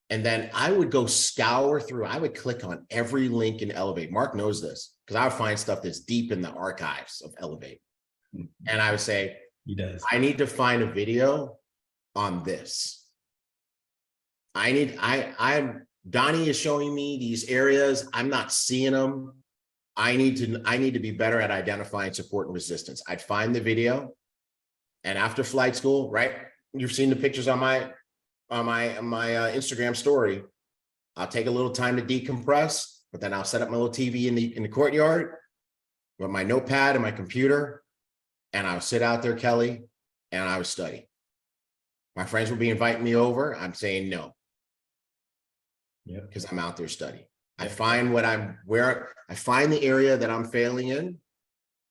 And then I would go scour through, I would click on every link in Elevate. Mark knows this, because I would find stuff that's deep in the archives of Elevate. And I would say, He does. I need to find a video on this. Donnie is showing me these areas. I'm not seeing them. I need to be better at identifying support and resistance. I'd find the video, and after flight school, right? You've seen the pictures on my Instagram story. I'll take a little time to decompress, but then I'll set up my little TV in the courtyard with my notepad and my computer, and I'll sit out there, Kelly, and I would study. My friends would be inviting me over. I'm saying no. Yep. because I'm out there studying. I find I find the area that I'm failing in,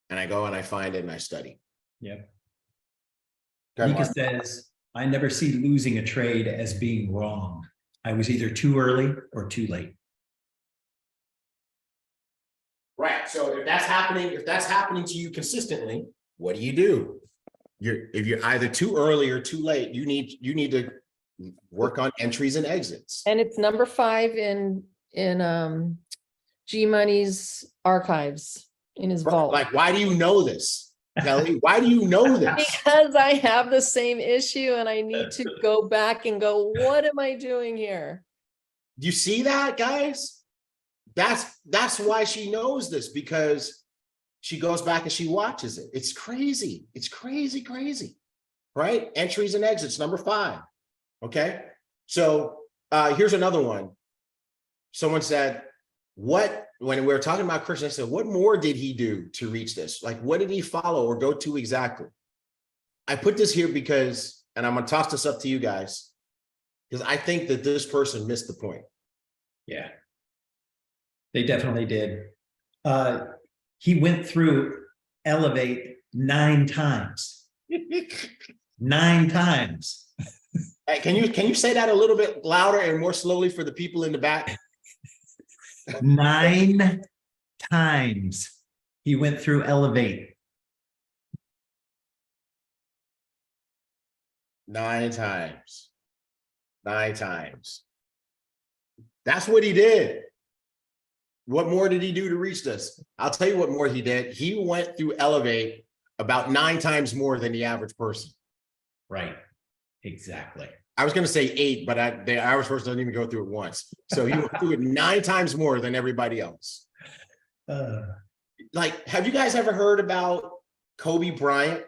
and I go and I find it and I study. Yep. Go ahead, Mika Mark. says, I never see losing a trade as being wrong. I was either too early or too late. Right. So if that's happening to you consistently, what do? If you're either too early or too late, you need to work on entries and exits. And it's number 5 in G Money's archives in his vault. Like, why do you know this, Kelly? Why do you know this? Because I have the same issue and I need to go back and go, what am I doing here? Do you see that, guys? That's why she knows this, because she goes back and she watches it. It's crazy. It's crazy, right? Entries and exits, number 5. Okay. So here's another one. Someone said, when we were talking about Christian, I said, what more did he do to reach this? Like, what did he follow or go to exactly? I put this here because, and I'm going to toss this up to you guys, because I think that this person missed the point. Yeah, they definitely did. He went through Elevate 9 times. 9 times. Hey, can you say that a little bit louder and more slowly for the people in the back? 9 times he went through Elevate. 9 times. 9 times. That's what he did. What more did he do to reach this? I'll tell you what more he did. He went through Elevate about 9 times more than the average person. Right. Exactly. I was going to say 8, but the average person doesn't even go through it once. So he went through it 9 times more than everybody else. Like, have you guys ever heard about Kobe Bryant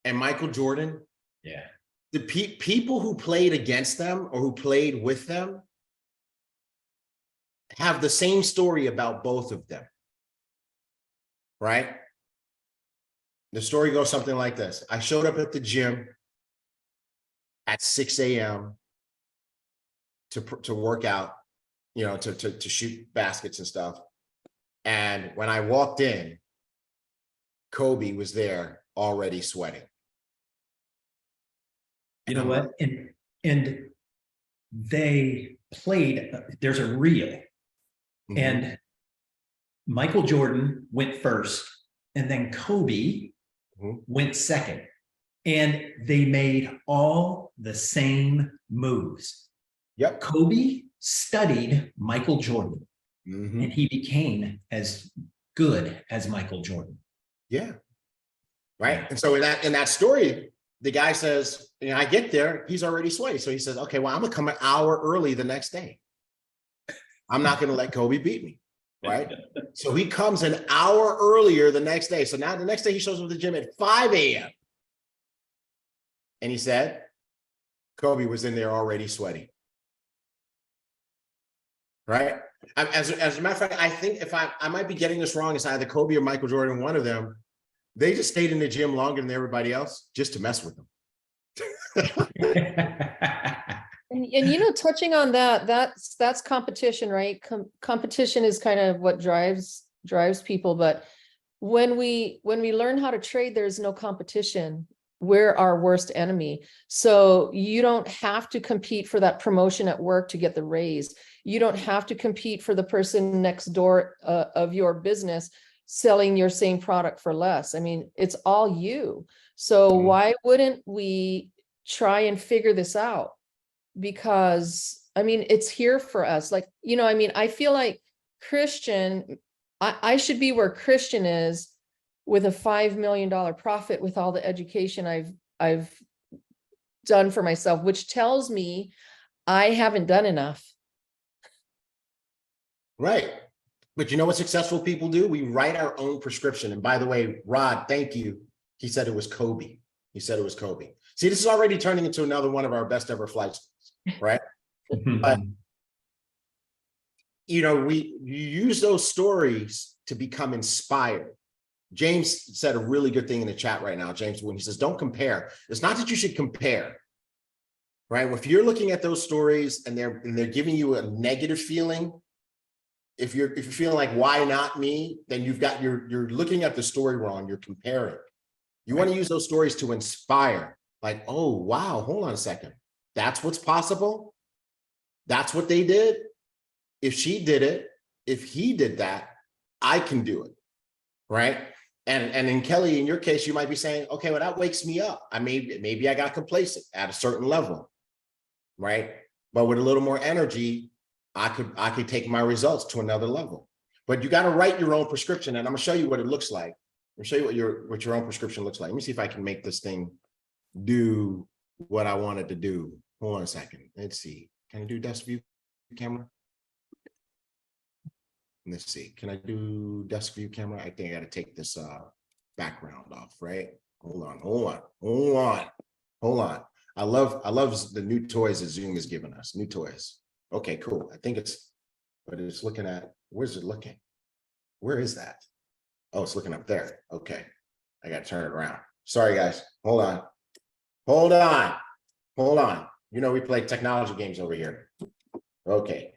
and Michael Jordan? Yeah. The people who played against them or who played with them have the same story about both of them, right? The story goes something like this. I showed up at the gym at 6 a.m. to work out, to shoot baskets and stuff. And when I walked in, Kobe was there already sweating. You know what? And they played, there's a reel. Mhm. And Michael Jordan went first, and then Kobe went second. And they made all the same moves. Yep. Kobe studied Michael Jordan, Mhm. and he became as good as Michael Jordan. Yeah. Right. And so in that story, the guy says, I get there, he's already sweaty. So he says, okay, well, I'm gonna come an hour early the next day. I'm not gonna let Kobe beat me. Right. So he comes an hour earlier the next day. So now the next day he shows up at the gym at 5 a.m. And he said, Kobe was in there already sweaty. Right. As a matter of fact, I think if I might be getting this wrong, it's either Kobe or Michael Jordan, one of them. They just stayed in the gym longer than everybody else just to mess with them. And touching on that's competition, right? Competition is kind of what drives people. But when we learn how to trade, there's no competition. We're our worst enemy. So you don't have to compete for that promotion at work to get the raise. You don't have to compete for the person next door of your business selling your same product for less. I mean, it's all you. So why wouldn't we try and figure this out? Because I mean, it's here for us. Like, I feel like Christian, I should be where Christian is with a $5 million profit with all the education I've done for myself, which tells me I haven't done enough. Right. But you know what successful people do? We write our own prescription. And by the way, Rod, thank you. He said it was Kobe. He said it was Kobe. See, this is already turning into another one of our best ever flights, right? But, we use those stories to become inspired. James said a really good thing in the chat right now, James, when he says, don't compare. It's not that you should compare. right? If you're looking at those stories and they're giving you a negative feeling, if you're feeling like, why not me? Then you're looking at the story wrong. You're comparing. You want to use those stories to inspire, like, oh, wow, hold on a second. That's what's possible. That's what they did. If she did it, if he did that, I can do it, right? And in Kelly, in your case, you might be saying, okay, well, that wakes me up. Maybe I got complacent at a certain level, right? But with a little more energy, I could take my results to another level. But you got to write your own prescription, and I'm gonna show you what it looks like. I'm gonna show you what your own prescription looks like. Let me see if I can make this thing do what I wanted to do. Hold on a second. Let's see. Can I do desk view camera? Let's see. Can I do desk view camera? I think I got to take this background off, right? Hold on. I love the new toys that Zoom has given us. New toys. Okay, cool. I think but it's looking at, where's it looking? Where is that? Oh, it's looking up there. Okay. I got to turn it around. Sorry, guys. Hold on. You know, we play technology games over here. Okay.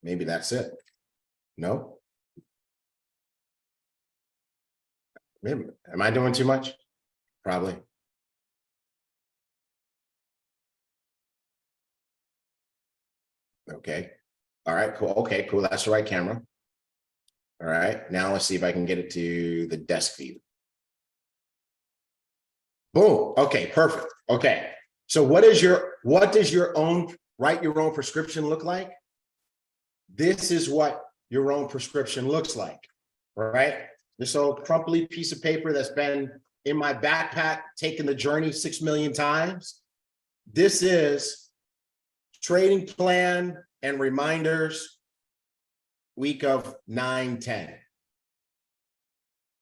Maybe that's it. No? Maybe. Am I doing too much? Probably. Okay. All right, cool. Okay, cool. That's the right camera. All right. Now let's see if I can get it to the desk view. Boom. Okay, perfect. Okay. So what does your own write your own prescription look like? This is what your own prescription looks like, right? This old crumply piece of paper that's been in my backpack, taking the journey 6 million times. This is trading plan and reminders, week of 9-10.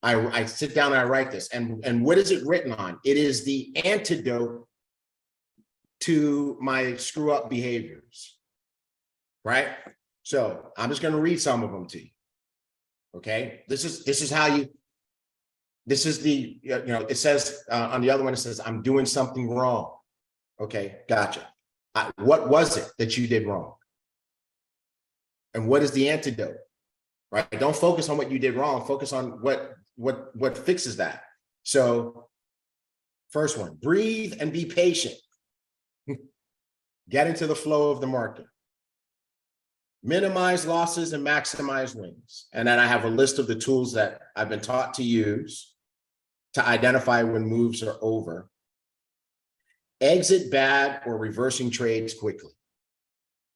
I sit down and I write this, and what is it written on? It is the antidote to my screw up behaviors, right? So I'm just going to read some of them to you. Okay, this is how you. This is the, you know, it says on the other one, it says, I'm doing something wrong. Okay, gotcha. What was it that you did wrong? And what is the antidote? Right? Don't focus on what you did wrong. Focus on what fixes that. So, first one, breathe and be patient. Get into the flow of the market. Minimize losses and maximize wins. And then I have a list of the tools that I've been taught to use to identify when moves are over. Exit bad or reversing trades quickly.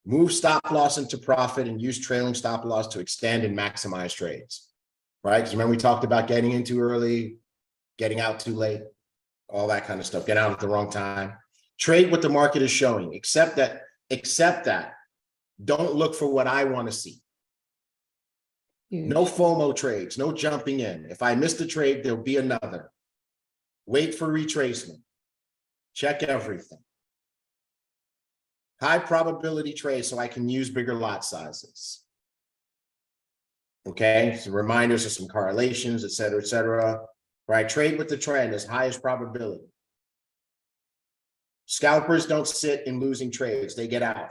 Move stop loss into profit and use trailing stop loss to extend and maximize trades, right? Because remember we talked about getting in too early, getting out too late, all that kind of stuff, get out at the wrong time. Trade what the market is showing, accept that. Don't look for what I want to see. No FOMO trades, no jumping in. If I missed a trade, there'll be another. Wait for retracement. Check everything. High probability trades so I can use bigger lot sizes. Okay, some reminders of some correlations, et cetera, right? Trade with the trend as highest probability. Scalpers don't sit in losing trades, they get out.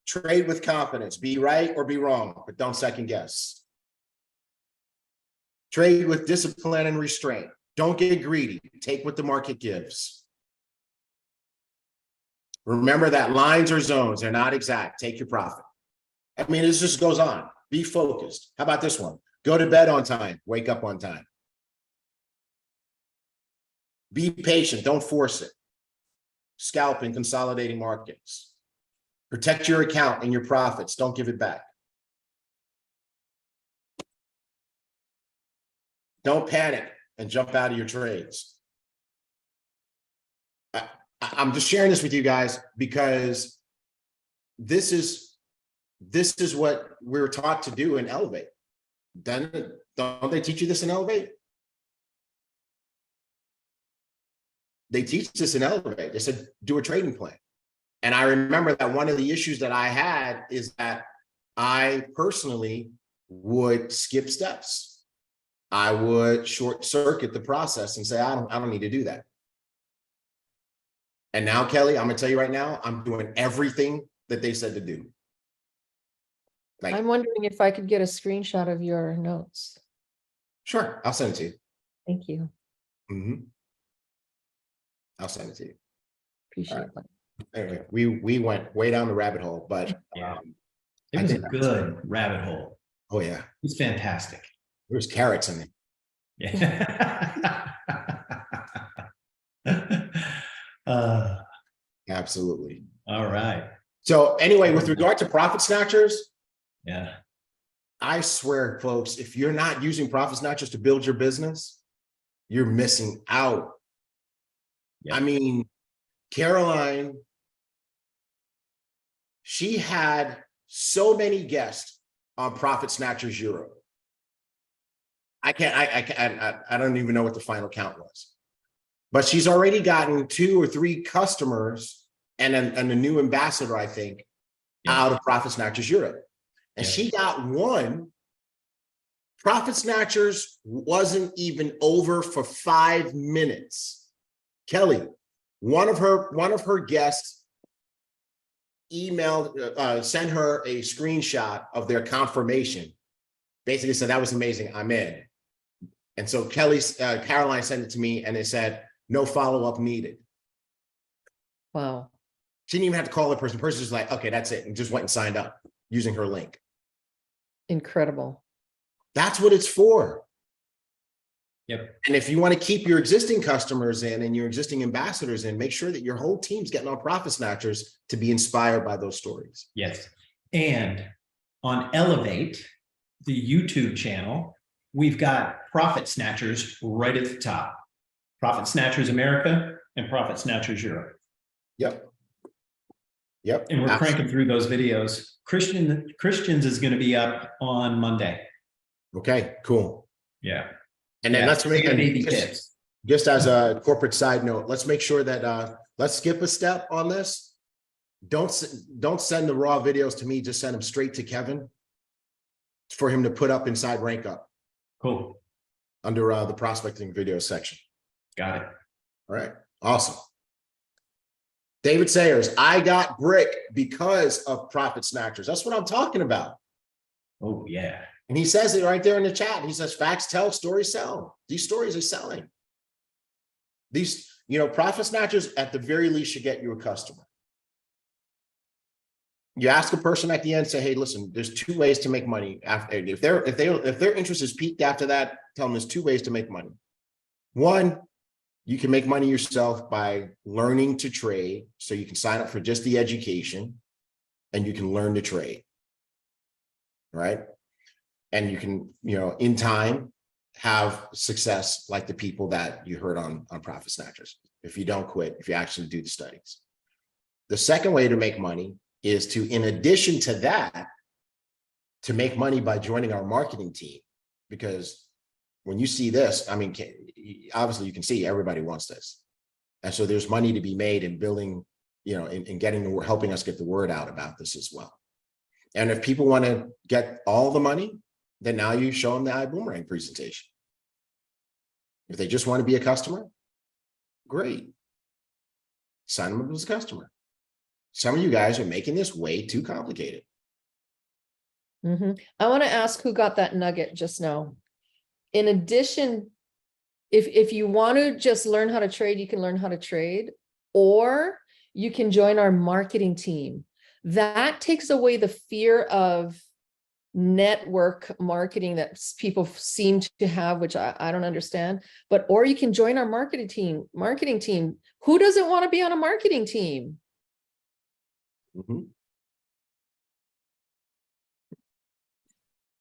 Trade with confidence, be right or be wrong, but don't second guess. Trade with discipline and restraint. Don't get greedy, take what the market gives. Remember that lines are zones, they're not exact, take your profit. I mean, this just goes on, be focused. How about this one? Go to bed on time, wake up on time. Be patient, don't force it. Scalp in consolidating markets. Protect your account and your profits, don't give it back. Don't panic and jump out of your trades. I'm just sharing this with you guys because this is what we're taught to do in Elevate. Don't they teach you this in Elevate? They teach this in Elevate. They said, do a trading plan. And I remember that one of the issues that I had is that I personally would skip steps. I would short circuit the process and say, I don't need to do that. And now, Kelly, I'm gonna tell you right now, I'm doing everything that they said to do. Like, I'm wondering if I could get a screenshot of your notes. sure, I'll send it to you. Thank you. I'll send it to you. Appreciate All that. Anyway, we went way down the rabbit hole, but Yeah. um, It I was a think good rabbit hole. oh yeah, It's fantastic. there's carrots in it. Yeah. uh, Absolutely. all right. So anyway, with regard to profit snatchers, Yeah. I swear, folks, if you're not using profit snatchers to build your business, you're missing out. Yep. I mean, Caroline, she had so many guests on Profit Snatchers Europe. I don't even know what the final count was, but she's already gotten 2 or 3 customers and a new ambassador, I think, out of Profit Snatchers Europe. And she got one. Profit Snatchers wasn't even over for 5 minutes. Kelly, one of her guests emailed, sent her a screenshot of their confirmation. Basically said, that was amazing, I'm in. And so Caroline sent it to me and it said, no follow-up needed. Wow. She didn't even have to call the person. The person was like, okay, that's it. And just went and signed up using her link. Incredible. That's what it's for. Yep. And if you want to keep your existing customers in and your existing ambassadors in, make sure that your whole team's getting on Profit Snatchers to be inspired by those stories. Yes. And on Elevate, the YouTube channel, we've got Profit Snatchers right at the top. Profit Snatchers America and Profit Snatchers Europe. Yep. Yep. And we're cranking through those videos. Christians is going to be up on Monday. Okay, cool. Yeah. And then let's make tips. Just as a corporate side note, let's make sure that let's skip a step on this. Don't send the raw videos to me, just send them straight to Kevin for him to put up inside Rank Up. Cool. Under the prospecting video section. Got it. All right, awesome. David Sayers, I got brick because of Profit Snatchers. That's what I'm talking about. Oh, yeah. And he says it right there in the chat. He says, facts tell, stories sell. These stories are selling. These, Profit Snatchers at the very least should get you a customer. You ask a person at the end, say, hey, listen, there's 2 ways to make money. After if their interest is peaked after that, tell them there's 2 ways to make money. One, you can make money yourself by learning to trade. So you can sign up for just the education and you can learn to trade. Right? And you can, in time, have success like the people that you heard on Profit Snatchers. If you don't quit, if you actually do the studies. The second way to make money is to, in addition to that, to make money by joining our marketing team. Because when you see this, I mean, obviously you can see everybody wants this. And so there's money to be made in building, in getting, helping us get the word out about this as well. And if people want to get all the money, then now you show them the Ibüümerang presentation. If they just want to be a customer, great. Sign them up as a customer. Some of you guys are making this way too complicated. I want to ask who got that nugget just now. In addition, if you want to just learn how to trade, you can learn how to trade, or you can join our marketing team. That takes away the fear of network marketing that people seem to have, which I don't understand. Or you can join our marketing team. Who doesn't want to be on a marketing team?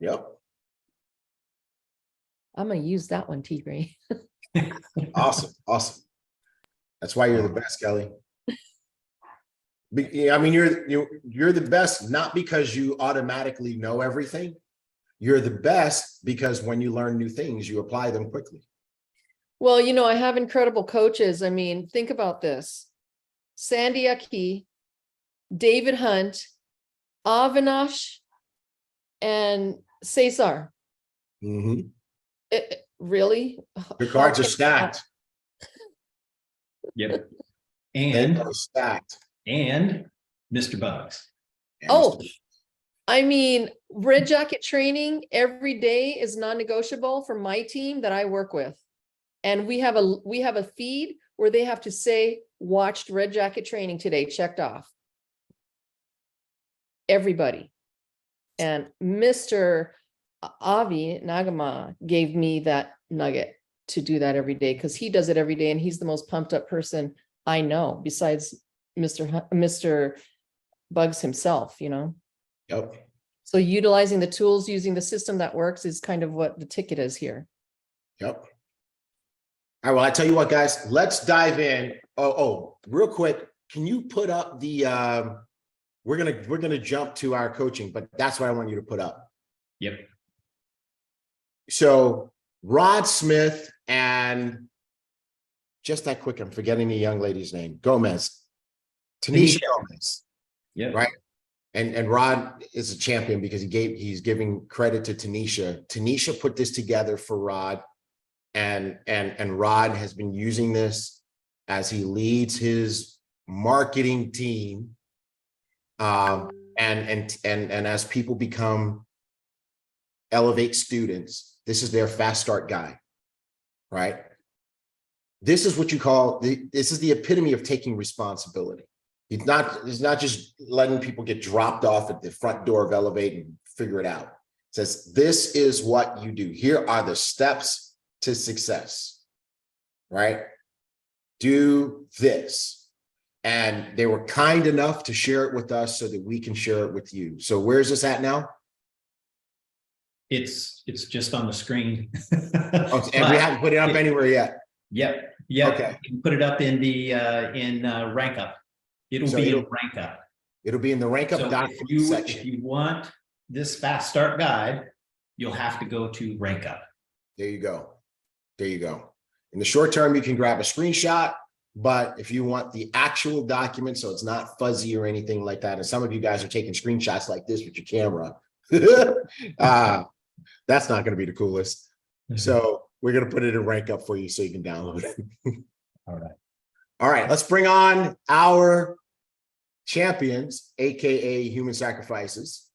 Yep. I'm going to use that one, T-Gray. Awesome. That's why you're the best, Kelly. I mean, you're the best, not because you automatically know everything. You're the best because when you learn new things, you apply them quickly. Well, I have incredible coaches. I mean, think about this. Sandy Aki, David Hunt, Avinash, and Cesar. Really? The cards are stacked. Yep. They And are stacked. Mr. Bugs. And Oh, I mean, red jacket training every day is non-negotiable for my team that I work with. And we have a feed where they have to say, watched red jacket training today, checked off. Everybody. And Mr. Avi Nagama gave me that nugget to do that every day because he does it every day and he's the most pumped up person I know besides Mr. Bugs himself, you know? Yep. So utilizing the tools, using the system that works is kind of what the ticket is here. Yep. All right. Well, I tell you what, guys, let's dive in. Oh, real quick. Can you put up the, we're going to jump to our coaching, but that's what I want you to put up. Yep. So Rod Smith and just that quick, I'm forgetting the young lady's name, Gomez, Tanisha Gomez. Yeah. Right. And Rod is a champion because he's giving credit to Tanisha. Tanisha put this together for Rod, and Rod has been using this as he leads his marketing team. And as people elevate students, this is their fast start guide, right? This is what you call this is the epitome of taking responsibility. It's not just letting people get dropped off at the front door of Elevate and figure it out. It says, this is what you do. Here are the steps to success, right? Do this. And they were kind enough to share it with us so that we can share it with you. So where's this at now? It's just on the screen. Oh, and we haven't put it up anywhere yet. Yep. Yep. Okay. You can put it up in the rank up. It'll be in rank up. It'll be in the rank up So document section. if you want this fast start guide, you'll have to go to rank up. There you go. There you go. In the short term, you can grab a screenshot, but if you want the actual document, so it's not fuzzy or anything like that, and some of you guys are taking screenshots like this with your camera, that's not going to be the coolest. So we're going to put it in rank up for you so you can download it. All right. All right, let's bring on our champions, aka human sacrifices.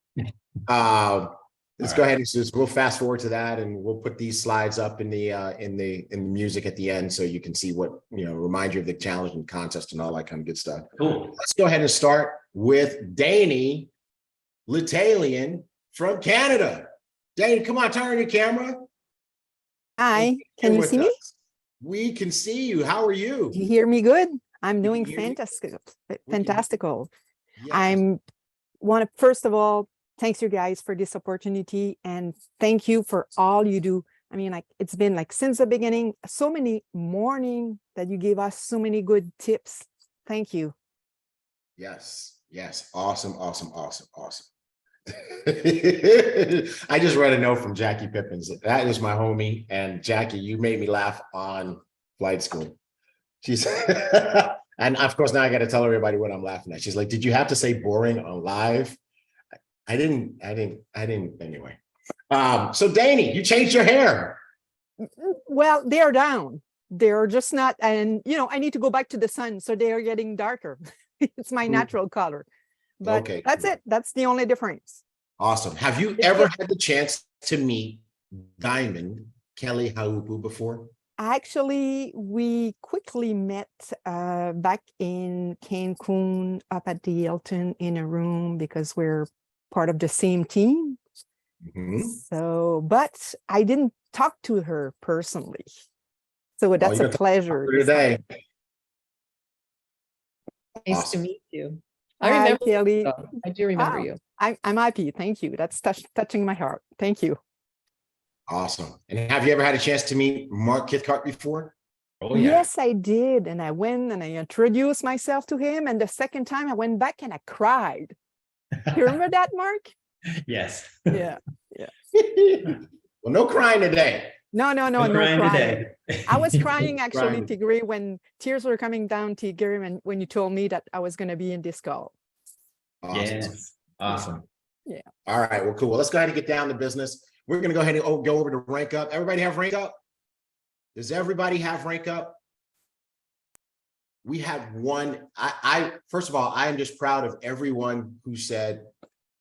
Let's go ahead and just we'll fast forward to that, and we'll put these slides up in the music at the end, so you can see what remind you of the challenge and contest and all that kind of good stuff. Cool. Let's go ahead and start with Danny Litalian from Canada. Danny, come on, turn on your camera. Hi, can you see me? We can see you. How are you? You hear me good? I'm We doing can hear you. fantastical. Yes. Want to first of all thanks you guys for this opportunity, and thank you for all you do. I mean, like, it's been like since the beginning, so many morning that you gave us so many good tips. Thank you. Yes. Awesome. I just read a note from Jackie Pippins. That is my homie. And Jackie, you made me laugh on flight school. She's and of course now I got to tell everybody what I'm laughing at. She's like, did you have to say boring on live? I didn't anyway. So Danny, you changed your hair. Well, they are down. They're just not, and I need to go back to the sun, so they are getting darker. It's my natural color. But Okay, that's cool. it. That's the only difference. Awesome. Have you ever had the chance to meet Diamond Kelly Haupu before? Actually, we quickly met back in Cancun up at the Hilton in a room because we're part of the same team. Mm-hmm. So, but I didn't talk to her personally. So that's a pleasure. Today. Nice Awesome. to meet you. Hi, I remember Kelly. I do remember Wow. you. I'm happy. Thank you. That's touching my heart. Thank you. Awesome. And have you ever had a chance to meet Mark Kithcart before? Oh yeah. Yes, I did. And I went and I introduced myself to him. And the second time I went back and I cried. You remember that, Mark? Yes. Yeah. Well, no crying today. No Crying crying. today. I was crying actually, Crying. Tigray, when tears were coming down, Tigray, when you told me that I was going to be in this call. Awesome. Yes. Awesome. All right. Well, cool. Well, let's go ahead and get down to business. We're going to go ahead and go over to rank up. Everybody have rank up? Does everybody have rank up? We have one. First of all, I am just proud of everyone who said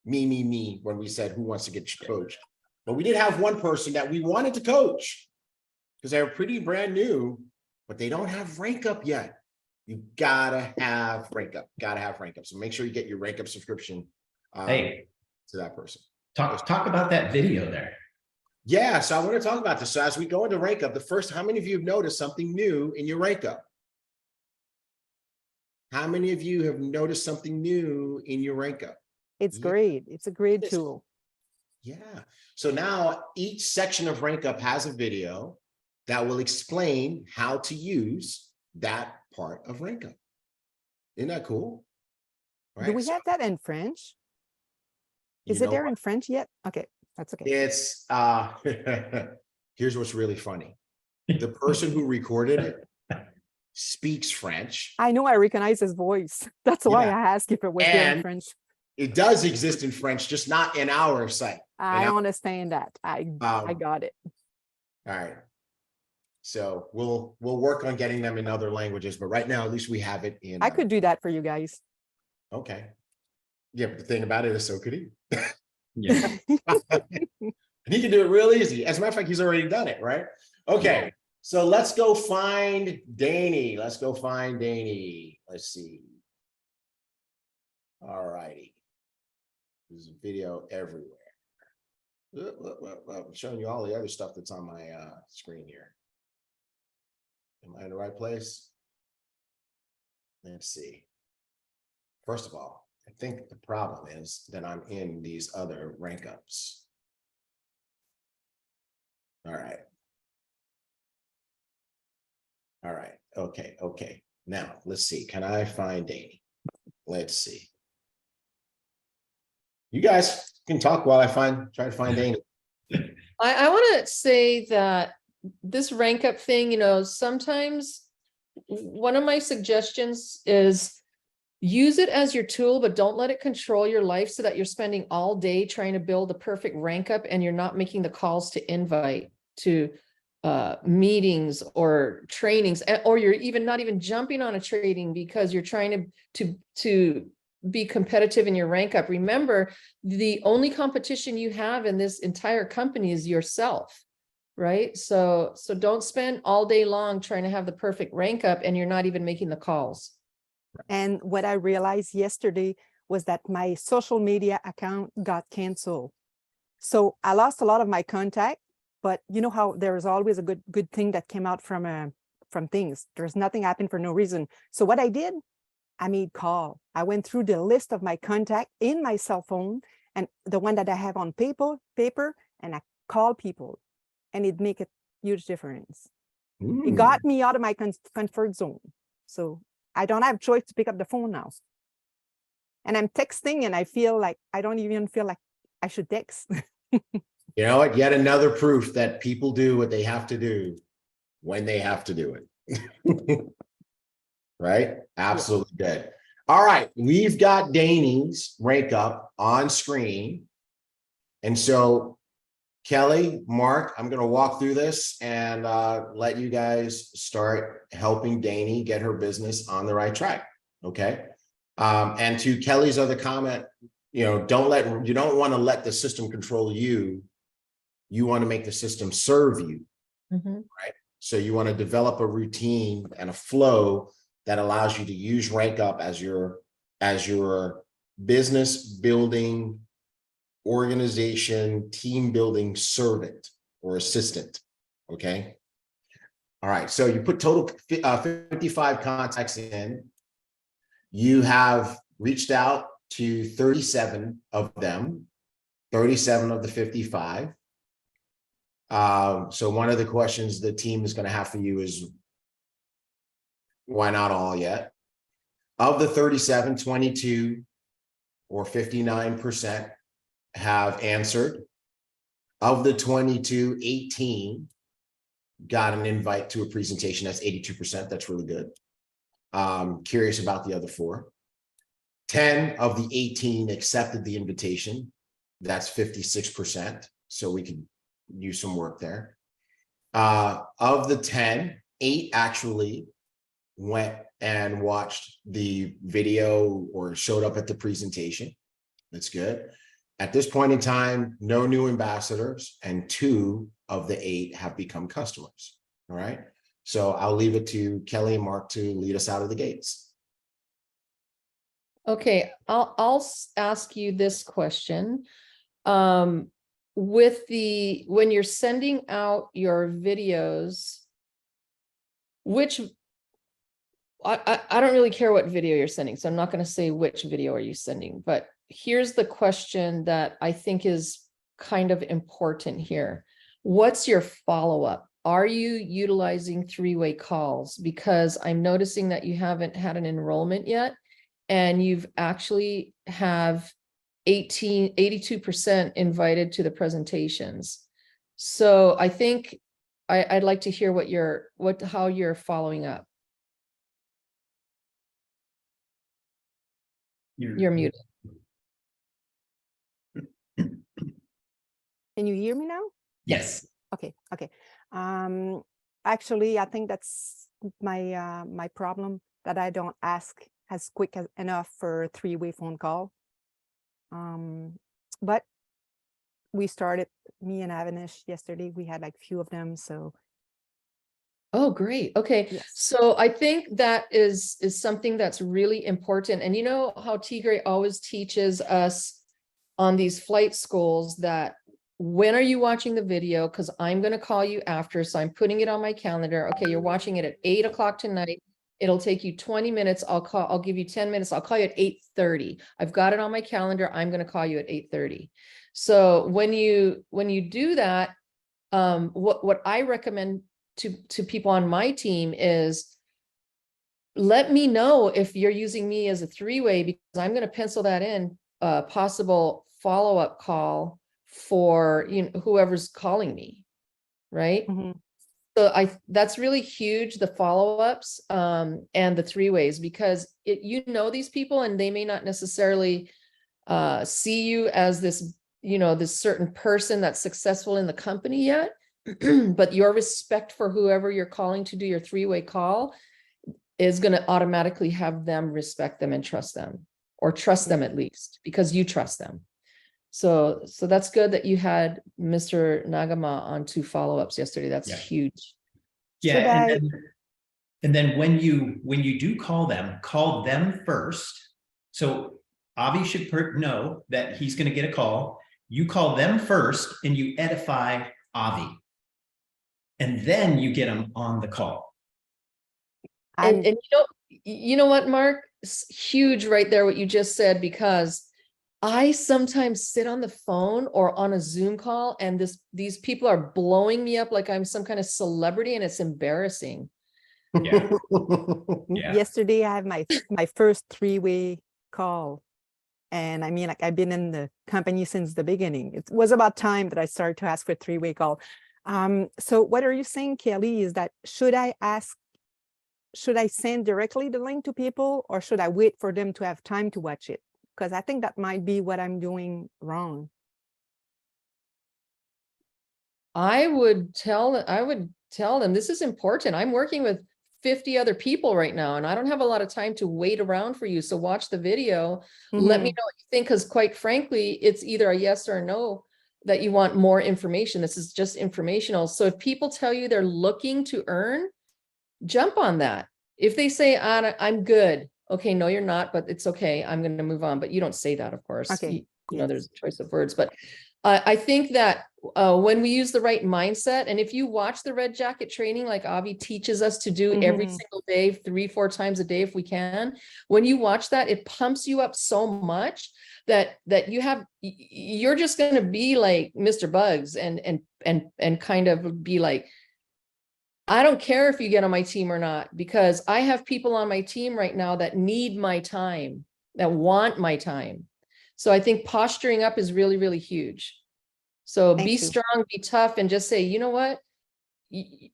me when we said who wants to get coached. But we did have one person that we wanted to coach because they're pretty brand new, but they don't have rank up yet. You gotta have rank up. Gotta have rank up. So make sure you get your rank up subscription Hey, to that person. talk about that video there. Yeah, so I want to talk about this. So as we go into rank up, how many of you have noticed something new in your rank up? How many of you have noticed something new in your rank up? It's Yeah. great. It's a great tool. Yeah. So now each section of rank up has a video that will explain how to use that part of rank up. Isn't that cool? Right. Do we have that in French? Is it there in French yet? Okay, that's okay. It's here's what's really funny. The person who recorded it speaks French. I know, I recognize his voice. That's why Yeah. I asked if it was there in And French. it does exist in French, just not in our site. I understand that. I got it. All right. So we'll work on getting them in other languages, but right now at least we have it in. I could do that for you guys. Okay. Yeah, but the thing about it is, so could he. Yeah. And he can do it real easy. As a matter of fact, he's already done it, right? Okay. So let's go find Danny. Let's go find Danny. Let's see. All righty. There's a video everywhere. I'm showing you all the other stuff that's on my screen here. Am I in the right place? Let's see. First of all, I think the problem is that I'm in these other rank ups. All right. All right. Okay. Okay. Now let's see. Can I find Danny? Let's see. You guys can talk while I try to find Danny. I want to say that this rank up thing, sometimes one of my suggestions is use it as your tool, but don't let it control your life so that you're spending all day trying to build a perfect rank up and you're not making the calls to invite to meetings or trainings, or you're even not even jumping on a training because you're trying to be competitive in your rank up. Remember, the only competition you have in this entire company is yourself, right? So don't spend all day long trying to have the perfect rank up and you're not even making the calls. And what I realized yesterday was that my social media account got canceled. So I lost a lot of my contact, but you know how there's always a good thing that came out from things. There's nothing happened for no reason. So what I did, I made call. I went through the list of my contact in my cell phone and the one that I have on paper, and I call people, and it make a huge difference. It got me out of my comfort zone. So I don't have choice to pick up the phone now. And I'm texting and I feel like I don't even feel like I should text. You know what? Yet another proof that people do what they have to do when they have to do it. Right? Absolutely good. All right. We've got Danny's rank up on screen. And so Kelly, Mark, I'm going to walk through this and let you guys start helping Danny get her business on the right track. Okay. And to Kelly's other comment, you don't want to let the system control you. You want to make the system serve you. Right. So you want to develop a routine and a flow that allows you to use rank up as your business building, organization, team building servant or assistant. Okay. All right. So you put total 55 contacts in. You have reached out to 37 of them, 37 of the 55. So one of the questions the team is going to have for you is, why not all yet? Of the 37, 22 or 59% have answered. Of the 22, 18 got an invite to a presentation. That's 82%. That's really good. Curious about the other 4. 10 of the 18 accepted the invitation. That's 56%. So we could use some work there. Of the 10, 8 actually went and watched the video or showed up at the presentation. That's good. At this point in time, no new ambassadors, and 2 of the 8 have become customers. All right. So I'll leave it to Kelly and Mark to lead us out of the gates. Okay, I'll ask you this question. When you're sending out your videos, I don't really care what video you're sending, so I'm not going to say which video are you sending, but here's the question that I think is kind of important here. What's your follow-up? Are you utilizing three-way calls? Because I'm noticing that you haven't had an enrollment yet, and you've actually have 82% invited to the presentations. So I think I'd like to hear how you're following up. You're muted. Can you hear me now? Yes. Okay. Actually, I think that's my my problem, that I don't ask as quick enough for a three-way phone call. But we started, me and Avanish, yesterday. We had like few of them, so. Oh, great. Okay. Yes. So I think that is something that's really important. And you know how Tigre always teaches us on these flight schools that when are you watching the video? Because I'm going to call you after. So I'm putting it on my calendar. Okay, you're watching it at 8 o'clock tonight. It'll take you 20 minutes. I'll give you 10 minutes. I'll call you at 8:30. I've got it on my calendar. I'm going to call you at 8:30. So when you do that, what I recommend to people on my team is, let me know if you're using me as a three-way, because I'm going to pencil that in a possible follow-up call for whoever's calling me, right? Mm-hmm. So that's really huge, the follow-ups and the three-ways, because these people, and they may not necessarily see you as this this certain person that's successful in the company yet. But your respect for whoever you're calling to do your three-way call is going to automatically have them respect them and trust them, or trust them at least, because you trust them. So that's good that you had Mr. Nagama on 2 follow-ups yesterday. That's huge. Yeah. And then when you do call them first. So Avi should know that he's going to get a call. You call them first and you edify Avi. And then you get them on the call. And you know what, Mark? It's huge right there, what you just said, because I sometimes sit on the phone or on a Zoom call, and these people are blowing me up like I'm some kind of celebrity, and it's embarrassing. Yeah. Yesterday, I had my first three-way call. And I mean, like, I've been in the company since the beginning. It was about time that I started to ask for a three-way call. So what are you saying, Kelly, is that should I send directly the link to people, or should I wait for them to have time to watch it? Because I think that might be what I'm doing wrong. I would tell them this is important. I'm working with 50 other people right now, and I don't have a lot of time to wait around for you. So watch the video. Let me know what you think, because quite frankly, it's either a yes or a no that you want more information. This is just informational. So if people tell you they're looking to earn, jump on that. If they say, I'm good. Okay, no, you're not, but it's okay. I'm going to move on. But you don't say that, of course. Okay. There's a choice of words. But I think that when we use the right mindset, and if you watch the Red Jacket training, like Avi teaches us to do every single day, 3-4 times a day, if we can, when you watch that, it pumps you up so much that you're just going to be like Mr. Bugs and kind of be like, I don't care if you get on my team or not, because I have people on my team right now that need my time, that want my time. So I think posturing up is really, really huge. So be strong, be tough, and just say, you know what?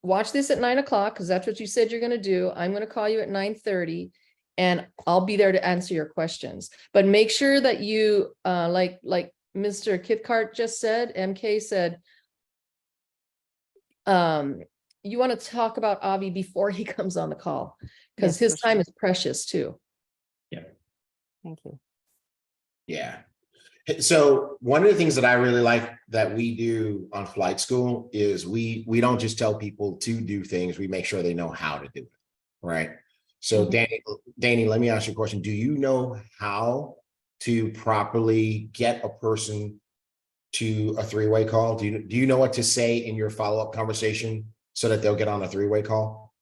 Watch this at 9 o'clock, because that's what you said you're going to do. I'm going to call you at 9:30, and I'll be there to answer your questions. But make sure that you, like Mr. Kithcart just said, MK said, You want to talk about Avi before he comes on the call, because Yes, his for time sure. is precious too. Thank you. Yeah. So one of the things that I really like that we do on Flight School is we don't just tell people to do things, we make sure they know how to do it, right? So Danny, let me ask you a question. Do you know how to properly get a person to a three-way call? Do you know what to say in your follow-up conversation so that they'll get on a three-way call?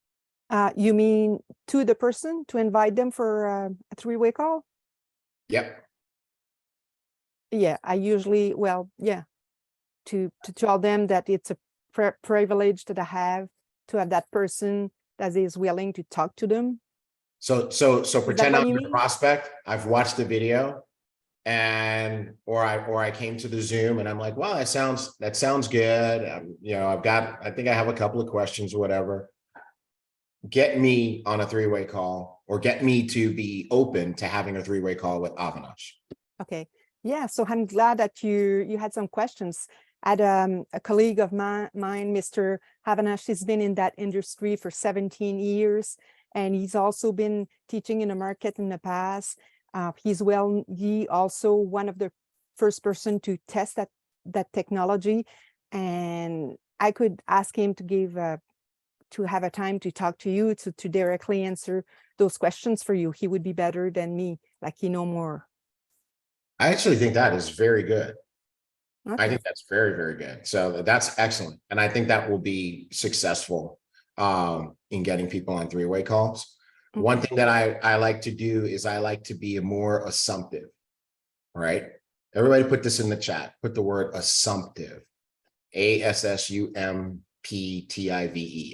You mean to the person, to invite them for a three-way call? Yep. Yeah, I usually, well, yeah, to tell them that it's a privilege that I have to have that person that is willing to talk to them. So pretend what I'm you your mean? prospect. I've watched the video and or I came to the Zoom and I'm like, well, that sounds good. You know, I think I have a couple of questions or whatever. Get me on a three-way call, or get me to be open to having a three-way call with Avinash. Okay. Yeah, so I'm glad that you had some questions. I had a colleague of mine, Mr. Havanash, he's been in that industry for 17 years, and he's also been teaching in the market in the past. He also one of the first person to test that technology, and I could ask him to have a time to talk to you to directly answer those questions for you. He would be better than me, like he know more. I actually think that is very good. Okay. I think that's very, very good. So that's excellent. And I think that will be successful in getting people on three-way calls. Okay. One thing that I like to do is I like to be more assumptive, right? Everybody put this in the chat. Put the word assumptive, ASSUMPTIVE,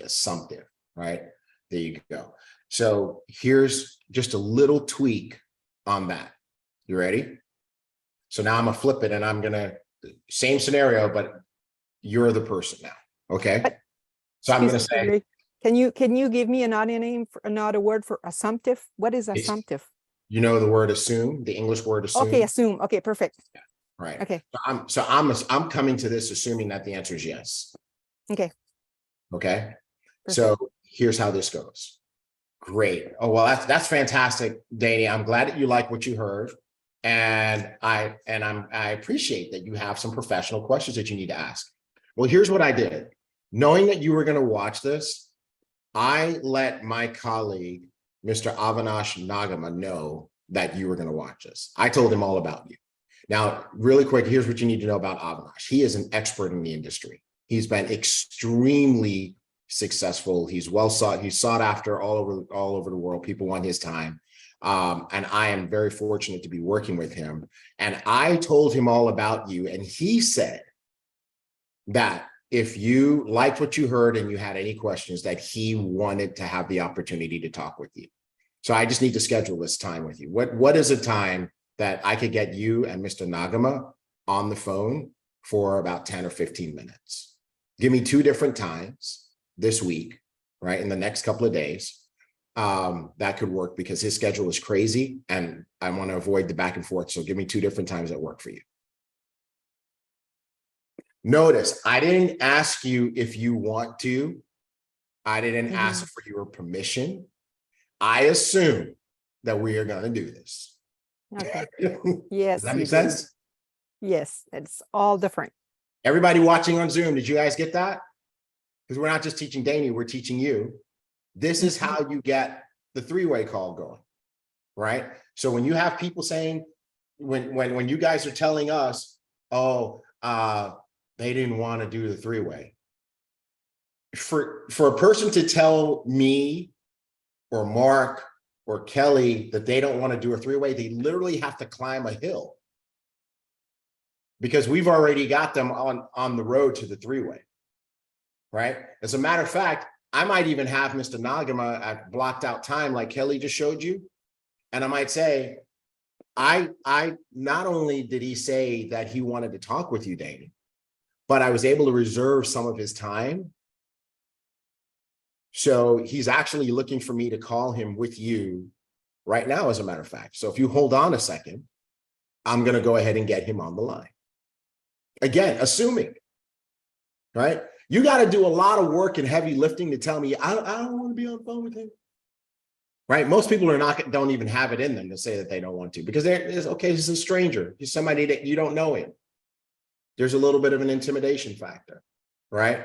assumptive, right? There you go. So here's just a little tweak on that. You ready? So now I'm gonna flip it and I'm gonna, same scenario, but you're the person now, okay? So I'm gonna say, can you give me another name for another word for assumptive? What is assumptive? you know the word assume, the English word assume. Okay, assume. Okay, perfect. Yeah, right. Okay. So I'm coming to this assuming that the answer is yes. Okay. Okay. Perfect. So here's how this goes. Great. Oh, well, that's fantastic, Danny. I'm glad that you like what you heard. And I appreciate that you have some professional questions that you need to ask. Well, here's what I did. Knowing that you were going to watch this, I let my colleague, Mr. Avinash Nagama, know that you were going to watch this. I told him all about you. Now, really quick, here's what you need to know about Avinash. He is an expert in the industry. He's been extremely successful. He's well sought. He's sought after all over the world. People want his time. And I am very fortunate to be working with him. And I told him all about you. And he said that if you liked what you heard and you had any questions, that he wanted to have the opportunity to talk with you. So I just need to schedule this time with you. What is a time that I could get you and Mr. Nagama on the phone for about 10 or 15 minutes? Give me 2 different times this week, right? In the next couple of days. That could work because his schedule is crazy and I want to avoid the back and forth. So give me 2 different times that work for you. Notice I didn't ask you if you want to. I didn't ask for your permission. I assume that we are going to do this. Okay. Yes. Does that make sense? Yes, it's all different. Everybody watching on Zoom, did you guys get that? Because we're not just teaching Danny, we're teaching you. This is how you get the 3-way call going, right? So when you have people saying, when you guys are telling us, oh, they didn't want to do the 3-way. For a person to tell me or Mark or Kelly that they don't want to do a 3-way, they literally have to climb a hill because we've already got them on the road to the 3-way, right? As a matter of fact, I might even have Mr. Nagama at blocked out time like Kelly just showed you. And I might say, I not only did he say that he wanted to talk with you, Danny, but I was able to reserve some of his time. So he's actually looking for me to call him with you right now, as a matter of fact. So if you hold on a second, I'm going to go ahead and get him on the line. Again, assuming, right? You got to do a lot of work and heavy lifting to tell me I don't want to be on the phone with him. Right? Most people don't even have it in them to say that they don't want to, because okay, this is a stranger. He's somebody that you don't know him. There's a little bit of an intimidation factor, right?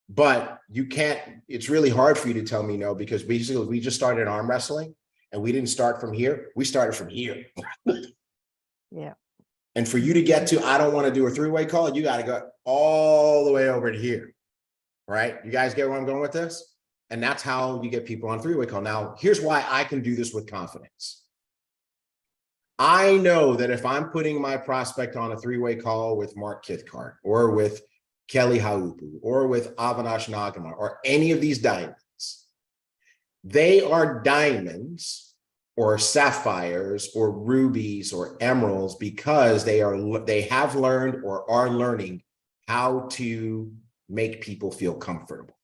But you can't, it's really hard for you to tell me no, because basically we just started arm wrestling and we didn't start from here. We started from here. Yeah. And for you to get to, I don't want to do a three-way call, you got to go all the way over to here, right? You guys get where I'm going with this? And that's how you get people on three-way call. Now, here's why I can do this with confidence. I know that if I'm putting my prospect on a three-way call with Mark Kithcart or with Kelly Haupu or with Avinash Nagama or any of these diamonds, they are diamonds or sapphires or rubies or emeralds because they have learned or are learning how to make people feel comfortable.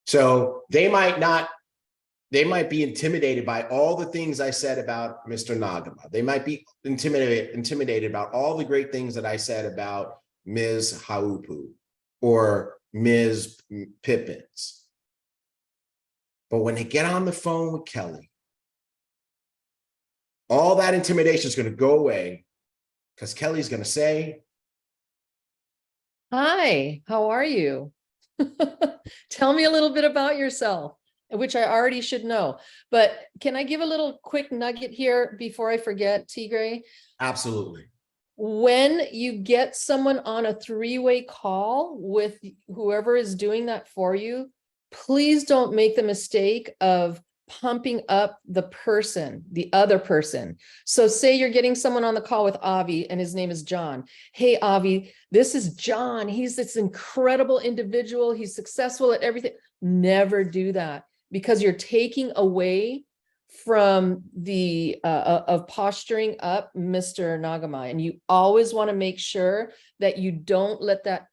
So they might be intimidated by all the things I said about Mr. Nagama. They might be intimidated about all the great things that I said about Ms. Haupu or Ms. Pippins. But when they get on the phone with Kelly, all that intimidation is going to go away because Kelly's going to say, Hi, how are you? Tell me a little bit about yourself, which I already should know. But can I give a little quick nugget here before I forget, Tigray? absolutely. When you get someone on a three-way call with whoever is doing that for you, please don't make the mistake of pumping up the other person. So say you're getting someone on the call with Avi and his name is John. Hey, Avi, this is John. He's this incredible individual. He's successful at everything. Never do that, because you're taking away from the of posturing up Mr. Nagama. And you always want to make sure that you don't let that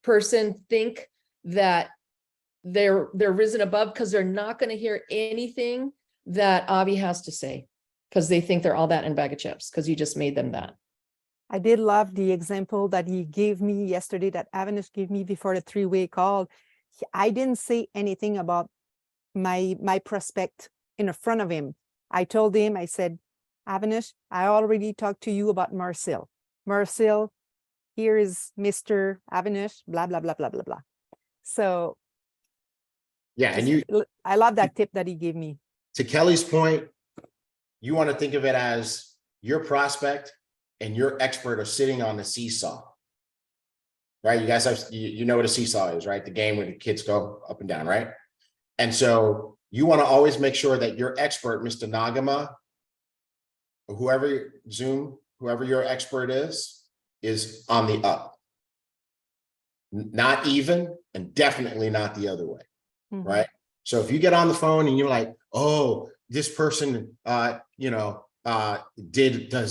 person think that they're risen above, because they're not going to hear anything that Avi has to say, because they think they're all that in a bag of chips, because you just made them that. I did love the example that he gave me yesterday, that Avinash gave me before the three-way call. I didn't say anything about my prospect in front of him. I told him, I said, Avinash, I already talked to you about Marcel. Marcel, here is Mr. Avinash, blah, blah, blah, blah, blah, blah. So Yeah, and I love that tip that he gave me. to Kelly's point, you want to think of it as your prospect and your expert are sitting on the seesaw, right? You guys have, you know what a seesaw is, right? The game where the kids go up and down, right? And so you want to always make sure that your expert, Mr. Nagama, or whoever your expert is on the up. Not even, and definitely not the other way. Mm-hmm. Right? So if you get on the phone and you're like, oh, this person, does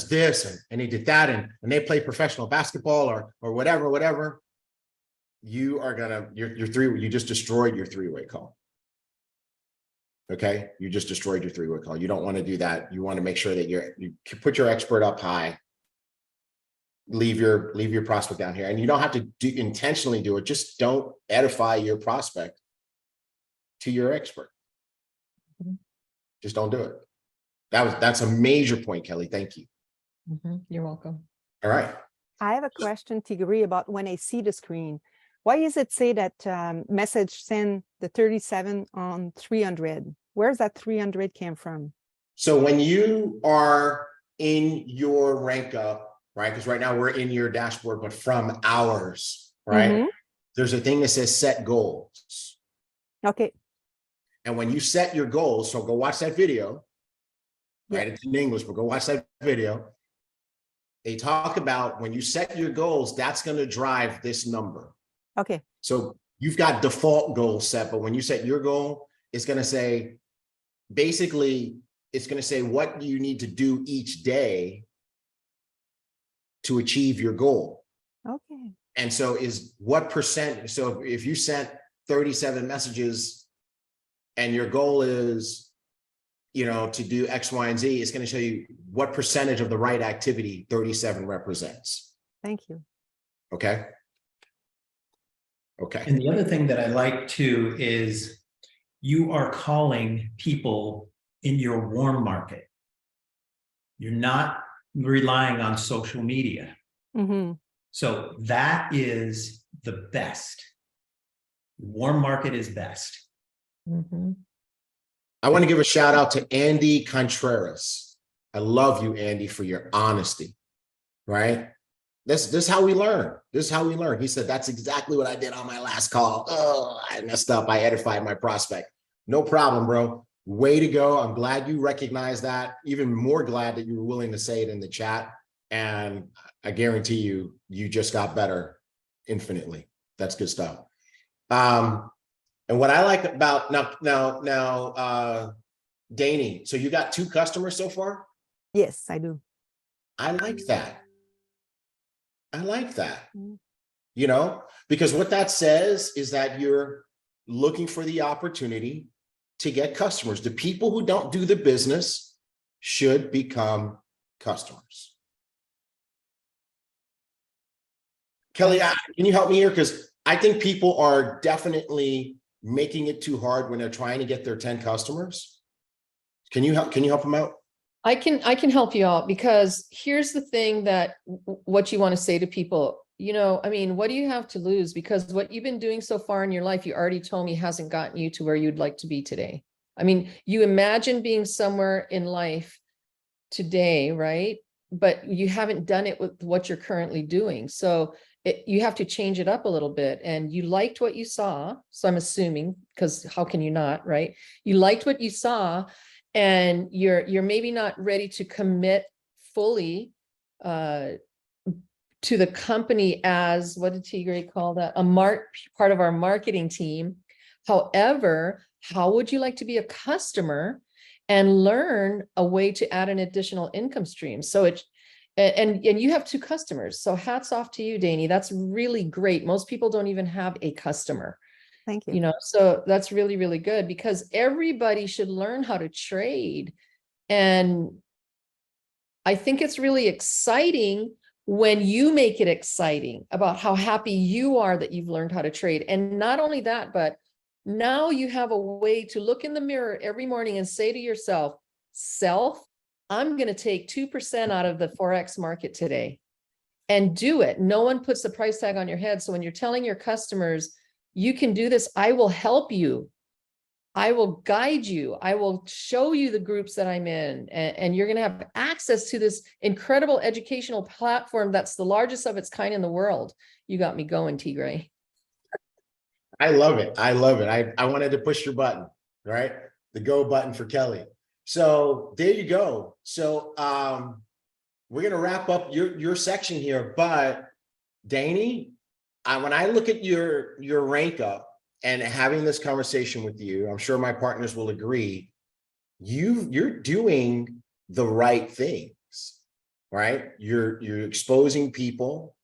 this and he did that and they play professional basketball or whatever, you just destroyed your three-way call. Okay, you just destroyed your three-way call. You don't want to do that. You want to make sure that you put your expert up high. Leave your prospect down here, and you don't have to intentionally do it. Just don't edify your prospect to your expert. Mm-hmm. Just don't do it. That's a major point, Kelly. Thank you. Mm-hmm. You're welcome. All right. I have a question, Tigray, about when I see the screen. Why does it say that message send the 37 on 300? Where's that 300 came from? So when you are in your rank up, right? Because right now we're in your dashboard, but from hours, right? Mm-hmm. There's a thing that says set goals. Okay. And when you set your goals, so go watch that video, right? It's in English, but go watch that video. They talk about when you set your goals, that's going to drive this number. Okay. So you've got default goals set, but when you set your goal, it's going to say, basically, it's going to say what you need to do each day to achieve your goal. Okay. And so is what percent, so if you sent 37 messages and your goal is, to do X, Y, and Z, it's going to show you what percentage of the right activity 37 represents. Thank you. Okay. Okay. And the other thing that I like too is you are calling people in your warm market. You're not relying on social media. Mhm. So that is the best. Warm market is best. Mhm. I want to give a shout out to Andy Contreras. I love you, Andy, for your honesty, right? This is how we learn. This is how we learn. He said, that's exactly what I did on my last call. Oh, I messed up. I edified my prospect. No problem, bro. Way to go. I'm glad you recognize that. Even more glad that you were willing to say it in the chat. And I guarantee you, you just got better infinitely. That's good stuff. And what I like about now, Danny, so you got 2 customers so far? Yes, I do. I like that. I like that. Mm. You know, because what that says is that you're looking for the opportunity to get customers. The people who don't do the business should become customers. Kelly, can you help me here? Because I think people are definitely making it too hard when they're trying to get their 10 customers. Can you help them out? I can help you out, because here's the thing that what you want to say to people, I mean, what do you have to lose? Because what you've been doing so far in your life, you already told me, hasn't gotten you to where you'd like to be today. I mean, you imagine being somewhere in life today, right? But you haven't done it with what you're currently doing. So you have to change it up a little bit. And you liked what you saw. So I'm assuming, because how can you not, right? You liked what you saw, and you're maybe not ready to commit fully to the company as, what did Tigray call that? Part of our marketing team. However, how would you like to be a customer and learn a way to add an additional income stream? So and you have 2 customers. So hats off to you, Danny. That's really great. Most people don't even have a customer. Thank you. So that's really, really good, because everybody should learn how to trade. And I think it's really exciting when you make it exciting about how happy you are that you've learned how to trade. And not only that, but now you have a way to look in the mirror every morning and say to yourself, I'm going to take 2% out of the Forex market today, and do it. No one puts the price tag on your head. So when you're telling your customers, you can do this, I will help you. I will guide you. I will show you the groups that I'm in, and you're going to have access to this incredible educational platform that's the largest of its kind in the world. You got me going, Tigray. I love it. I love it. I wanted to push your button, right? The go button for Kelly. So there you go. So we're going to wrap up your section here, but Danny, when I look at your rank up and having this conversation with you, I'm sure my partners will agree, you're doing the right things, right? You're exposing people,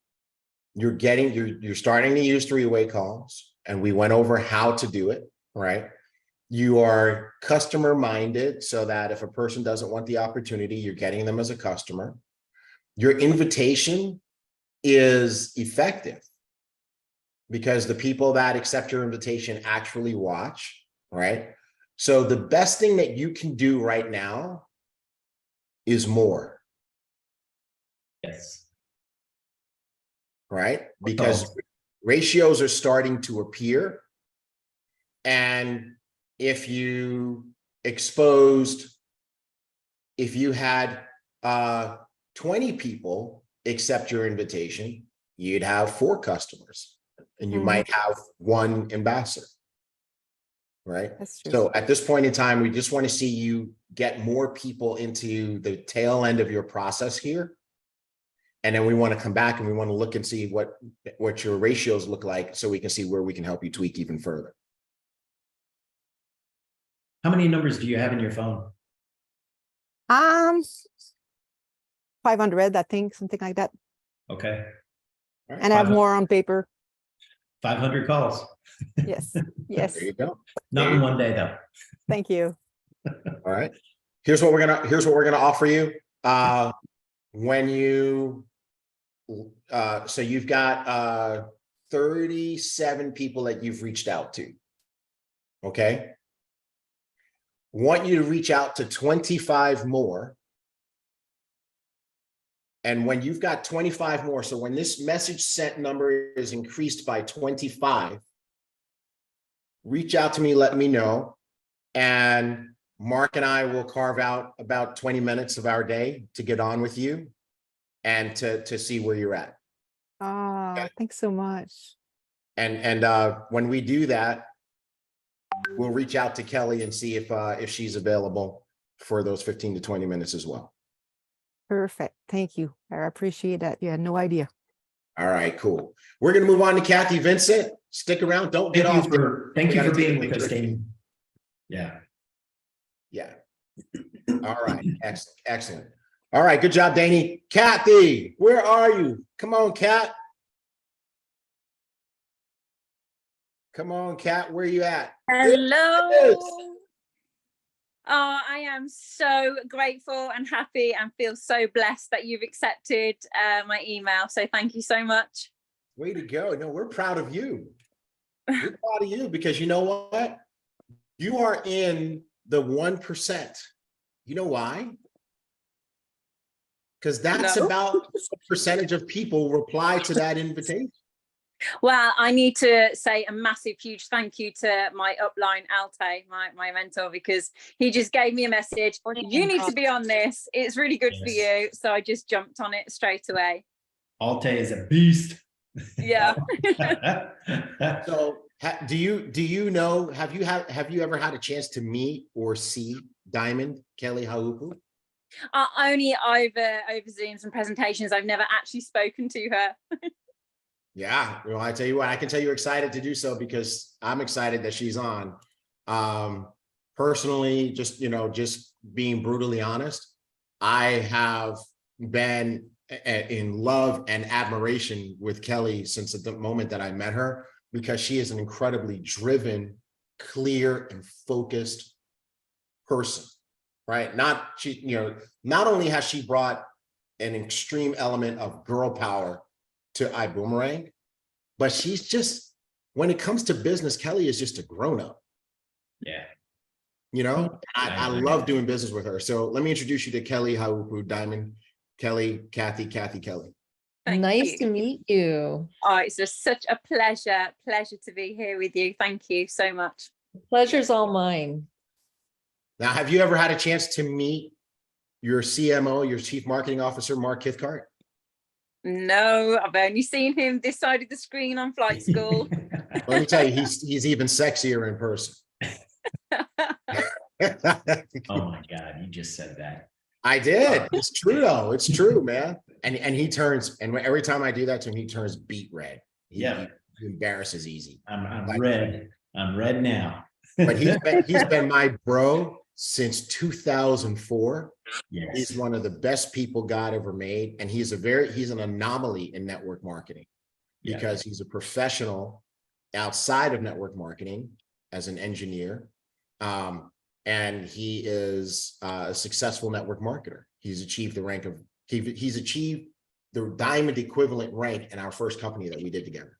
you're starting to use 3-way calls, and we went over how to do it, right? You are customer minded, so that if a person doesn't want the opportunity, you're getting them as a customer. Your invitation is effective, because the people that accept your invitation actually watch, right? So the best thing that you can do right now is more. Yes. Right? Because ratios are starting to appear. And if you had 20 people accept your invitation, you'd have 4 customers, and you might have 1 ambassador, right? That's true. So at this point in time, we just want to see you get more people into the tail end of your process here. And then we want to come back and we want to look and see what your ratios look like, so we can see where we can help you tweak even further. How many numbers do you have in your phone? 500, I think, something like that. Okay. Right. And I have more on paper. 500 calls. Yes. Yes. There you go. Not in one day though. Thank you. All right. Here's what we're gonna offer you. When you so you've got 37 people that you've reached out to. Okay. Want you to reach out to 25 more. And when you've got 25 more, so when this message sent number is increased by 25, reach out to me, let me know. And Mark and I will carve out about 20 minutes of our day to get on with you and to see where you're at. Ah, thanks so much. And when we do that, we'll reach out to Kelly and see if she's available for those 15 to 20 minutes as well. Perfect. Thank you. I appreciate that. You had no idea. All right, cool. We're going to move on to Kathy Vincent. Stick around. Don't get off. Thank you gotta for take a being with us, picture. Damon. Yeah. Yeah. All right. Excellent. Excellent. All right. Good job, Danny. Kathy, where are you? Come on, Kat. Come on, Kat. Where are you at? Hello. Oh, I am so grateful and happy and feel so blessed that you've accepted my email. So thank you so much. Way to go. No, we're proud of you. We're proud of you because you know what? You are in the 1%. You know why? Because that's about the percentage of people reply to that invitation. Well, I need to say a massive, huge thank you to my upline, Alte, my mentor, because he just gave me a message. You need to be on this. It's really good for you. So I just jumped on it straight away. Alte is a beast. Yeah. So do you know, have you ever had a chance to meet or see Diamond Kelly Haupu? Only over Zooms and presentations. I've never actually spoken to her. Yeah, well, I tell you what, I can tell you're excited to do so because I'm excited that she's on. Personally, just being brutally honest, I have been in love and admiration with Kelly since the moment that I met her, because she is an incredibly driven, clear, and focused person, right? Not only has she brought an extreme element of girl power to Ibüümerang, but she's just, when it comes to business, Kelly is just a grown-up. Yeah. I love doing business with her. So let me introduce you to Kelly Haupu, Diamond, Kelly, Kathy, Kelly. Nice to meet you. Oh, it's just such a pleasure to be here with you. Thank you so much. Pleasure's all mine. Now, have you ever had a chance to meet your CMO, your Chief Marketing Officer, Mark Cathcart? No, I've only seen him this side of the screen on flight school. Let me tell you, he's even sexier in person. Oh my God, you just said that. I did. It's true though. It's true, man. And he turns, and every time I do that to him, he turns beet red. He embarrasses easy. I'm red. I'm red now. But he's been my bro since 2004. Yes. He's one of the best people God ever made. And he's an anomaly in network marketing because he's a professional outside of network marketing as an engineer. And he is a successful network marketer. He's achieved the rank of, he's achieved the diamond equivalent rank in our first company that we did together.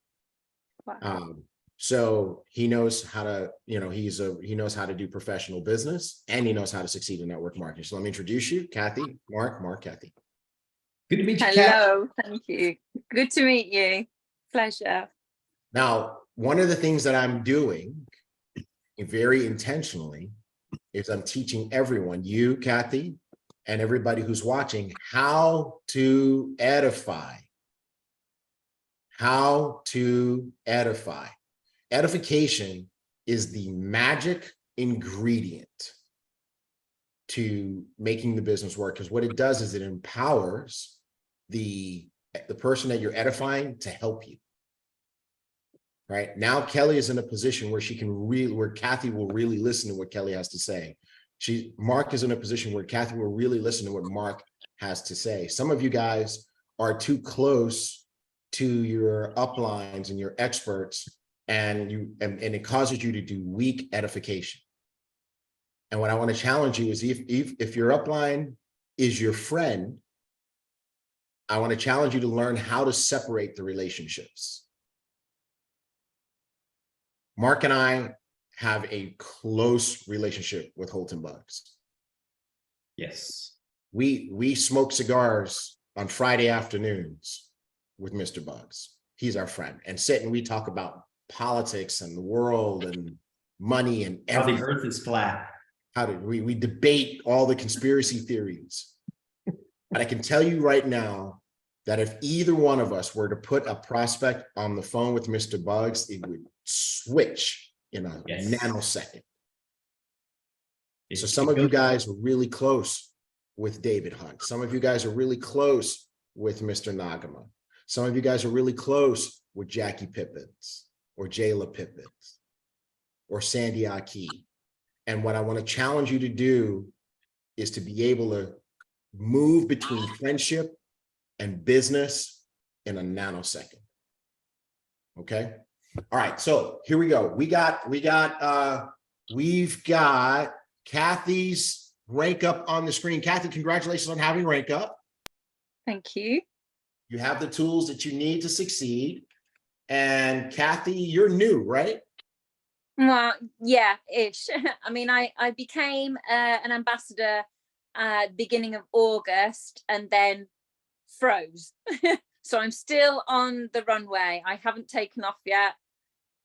Wow. So he knows how to, he knows how to do professional business, and he knows how to succeed in network marketing. So let me introduce you, Kathy, Mark, Kathy. Good to meet you, Hello, thank you. Good to meet you. Pleasure. Now, one of the things that I'm doing very intentionally is I'm teaching everyone, you, Kathy, and everybody who's watching, how to edify. How to edify. Edification is the magic ingredient to making the business work, because what it does is it empowers the person that you're edifying to help you. Right now, Kelly is in a position where where Kathy will really listen to what Kelly has to say. Mark is in a position where Kathy will really listen to what Mark has to say. Some of you guys are too close to your uplines and your experts, and it causes you to do weak edification. And what I want to challenge you is if your upline is your friend, I want to challenge you to learn how to separate the relationships. Mark and I have a close relationship with Holton Bugs. Yes. We smoke cigars on Friday afternoons with Mr. Bugs. He's our friend, and sit and we talk about politics and the world and money and How the everything. earth is flat. How did we debate all the conspiracy theories. And I can tell you right now that if either one of us were to put a prospect on the phone with Mr. Bugs, it would switch in a nanosecond. So some of you guys are really close with David Hunt. Some of you guys are really close with Mr. Nagama. Some of you guys are really close with Jackie Pippins or Jayla Pippins or Sandy Aki. And what I want to challenge you to do is to be able to move between friendship and business in a nanosecond. Okay. All right. So here we go. We've got Kathy's rank up on the screen. Kathy, congratulations on having rank up. Thank you. You have the tools that you need to succeed. And Kathy, you're new, right? Well, yeah, ish. I mean, I became an ambassador beginning of August and then froze. So I'm still on the runway. I haven't taken off yet.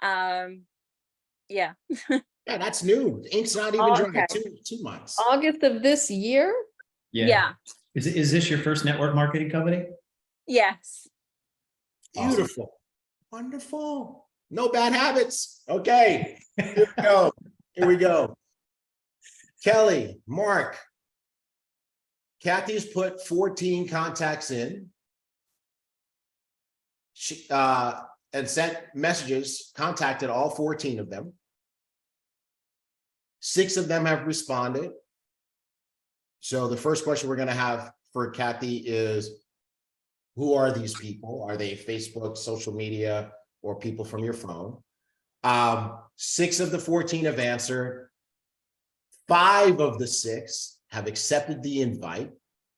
Yeah. Yeah, that's new. Ink's not even dry. 2 months. August of this year? Yeah. Is this your first network marketing company? Yes. Beautiful. Wonderful. No bad habits. Okay. Here we go. Here we go. Kelly, Mark. Kathy's put 14 contacts in. She and sent messages, contacted all 14 of them. 6 of them have responded. So the first question we're going to have for Kathy is, who are these people? Are they Facebook, social media, or people from your phone? 6 of the 14 have answered. 5 of the 6 have accepted the invite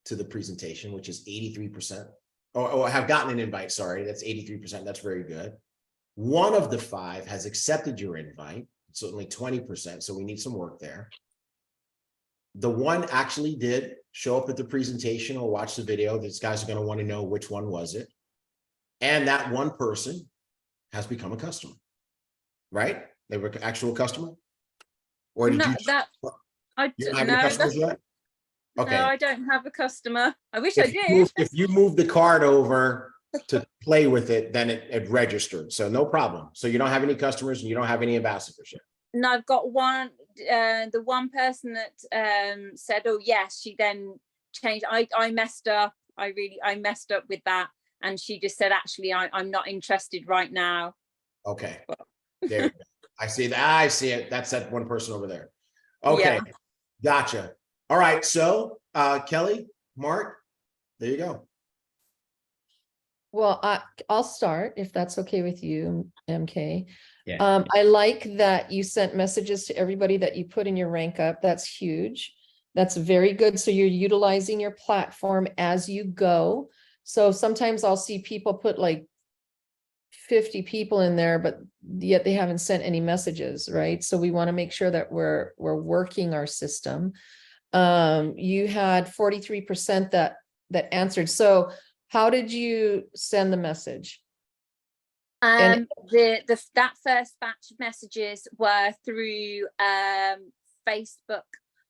to the presentation, which is 83%, or have gotten an invite, sorry, that's 83%, that's very good. 1 of the 5 has accepted your invite, it's only 20%, so we need some work there. The 1 actually did show up at the presentation or watch the video. These guys are going to want to know which one was it. And that 1 person has become a customer, right? They were an actual customer? Or did you don't have any customers yet? Okay. No, I don't have a customer. I wish I did. If you move the card over to play with it, then it registered. So no problem. So you don't have any customers and you don't have any ambassadors yet. No, I've got one. The one person that said, "Oh yes," she then changed. I messed up. I messed up with that, and she just said, "Actually, I'm not interested right now." Okay, there you go. I see that. I see it. That's that 1 person over there. Okay, yeah. Gotcha. All right. So Kelly, Mark, there you go. Well, I'll start if that's okay with you, MK. Yeah. I like that you sent messages to everybody that you put in your rank up. That's huge. That's very good. So you're utilizing your platform as you go. So sometimes I'll see people put like 50 people in there, but yet they haven't sent any messages, right? So we want to make sure that we're working our system. You had 43% that answered. So how did you send the message? That first batch of messages were through Facebook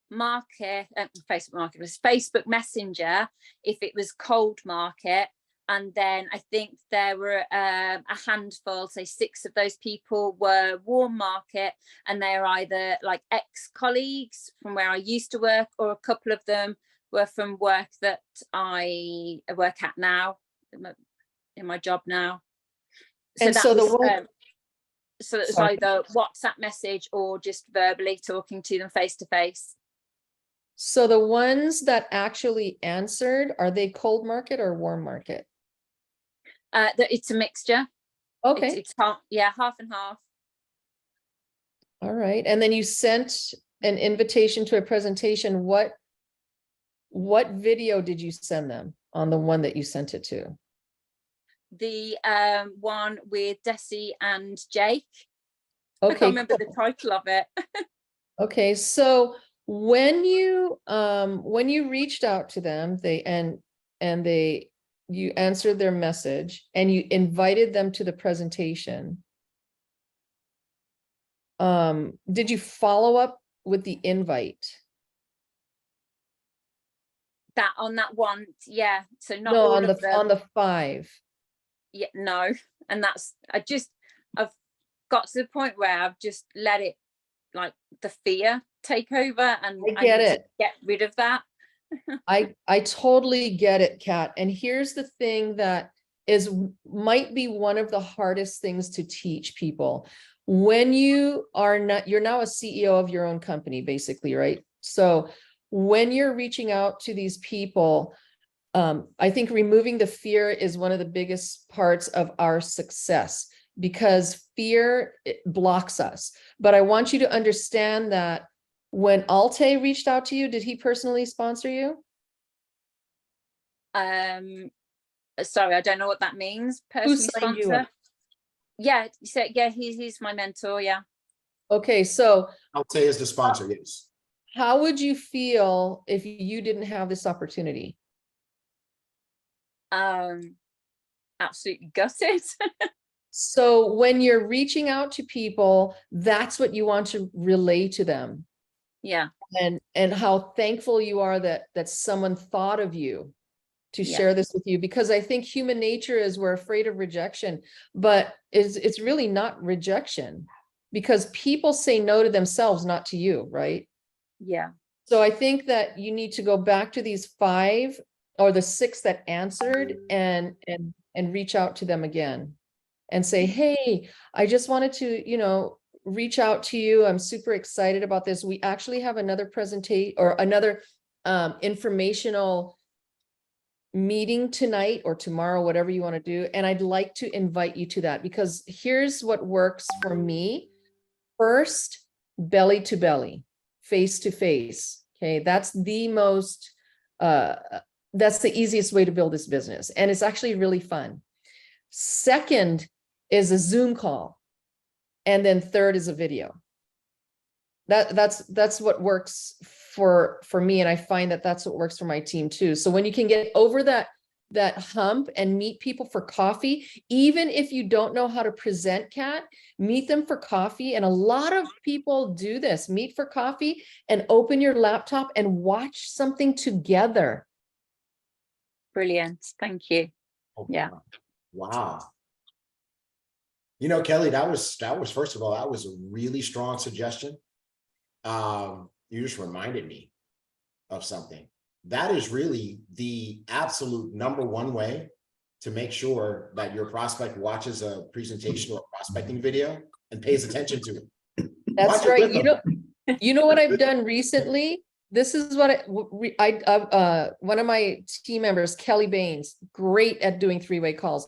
was Facebook Messenger if it was cold market, and then I think there were a handful, say 6 of those people were warm market, and they're either like ex-colleagues from where I used to work, or a couple of them were from work that I work at now, in my job now. So and so so it's either WhatsApp message or just verbally talking to them face to face. So the ones that actually answered, are they cold market or warm market? It's a mixture. Okay. It's half and half. All right. And then you sent an invitation to a presentation. What video did you send them on the one that you sent it to? The one with Desi and Jake. I can't Okay, remember cool. the title of it. Okay, so when you reached out to them, you answered their message and you invited them to the presentation. Did you follow up with the invite? That on that one, yeah. So not No, all on of the them. 5. Yeah, no. And I've got to the point where I've just let it, like, the fear take over, and I get need to it. get rid of that. I totally get it, Kat. And here's the thing that might be one of the hardest things to teach people. When you're now a CEO of your own company, basically, right? So when you're reaching out to these people, I think removing the fear is one of the biggest parts of our success, because fear blocks us. But I want you to understand that when Alte reached out to you, did he personally sponsor you? Sorry, I don't know what that means. Who Personally signed you sponsor. up? Yeah, so yeah, he's my mentor. Yeah. Okay, so I'll say as the sponsor, yes. how would you feel if you didn't have this opportunity? Absolutely gutted. So when you're reaching out to people, that's what you want to relay to them. Yeah. And how thankful you are that someone thought of you to Yeah. share this with you, because I think human nature is we're afraid of rejection, but it's really not rejection, because people say no to themselves, not to you, right? Yeah. So I think that you need to go back to these 5 or the 6 that answered and reach out to them again and say, hey, I just wanted to, reach out to you. I'm super excited about this. We actually have another presentation or another informational meeting tonight or tomorrow, whatever you want to do. And I'd like to invite you to that, because here's what works for me. First, belly to belly, face to face. Okay, that's the easiest way to build this business. And it's actually really fun. Second is a Zoom call. And then third is a video. That's what works for me. And I find that that's what works for my team too. So when you can get over that hump and meet people for coffee, even if you don't know how to present, Kat, meet them for coffee. And a lot of people do this, meet for coffee and open your laptop and watch something together. Brilliant. Thank you. Yeah. Wow. Kelly, that was first of all, that was a really strong suggestion. You just reminded me of something. That is really the absolute #1 way to make sure that your prospect watches a presentation or a prospecting video and pays attention to it. That's right. You know what I've done recently? This is what one of my team members, Kelly Baines, great at doing 3-way calls,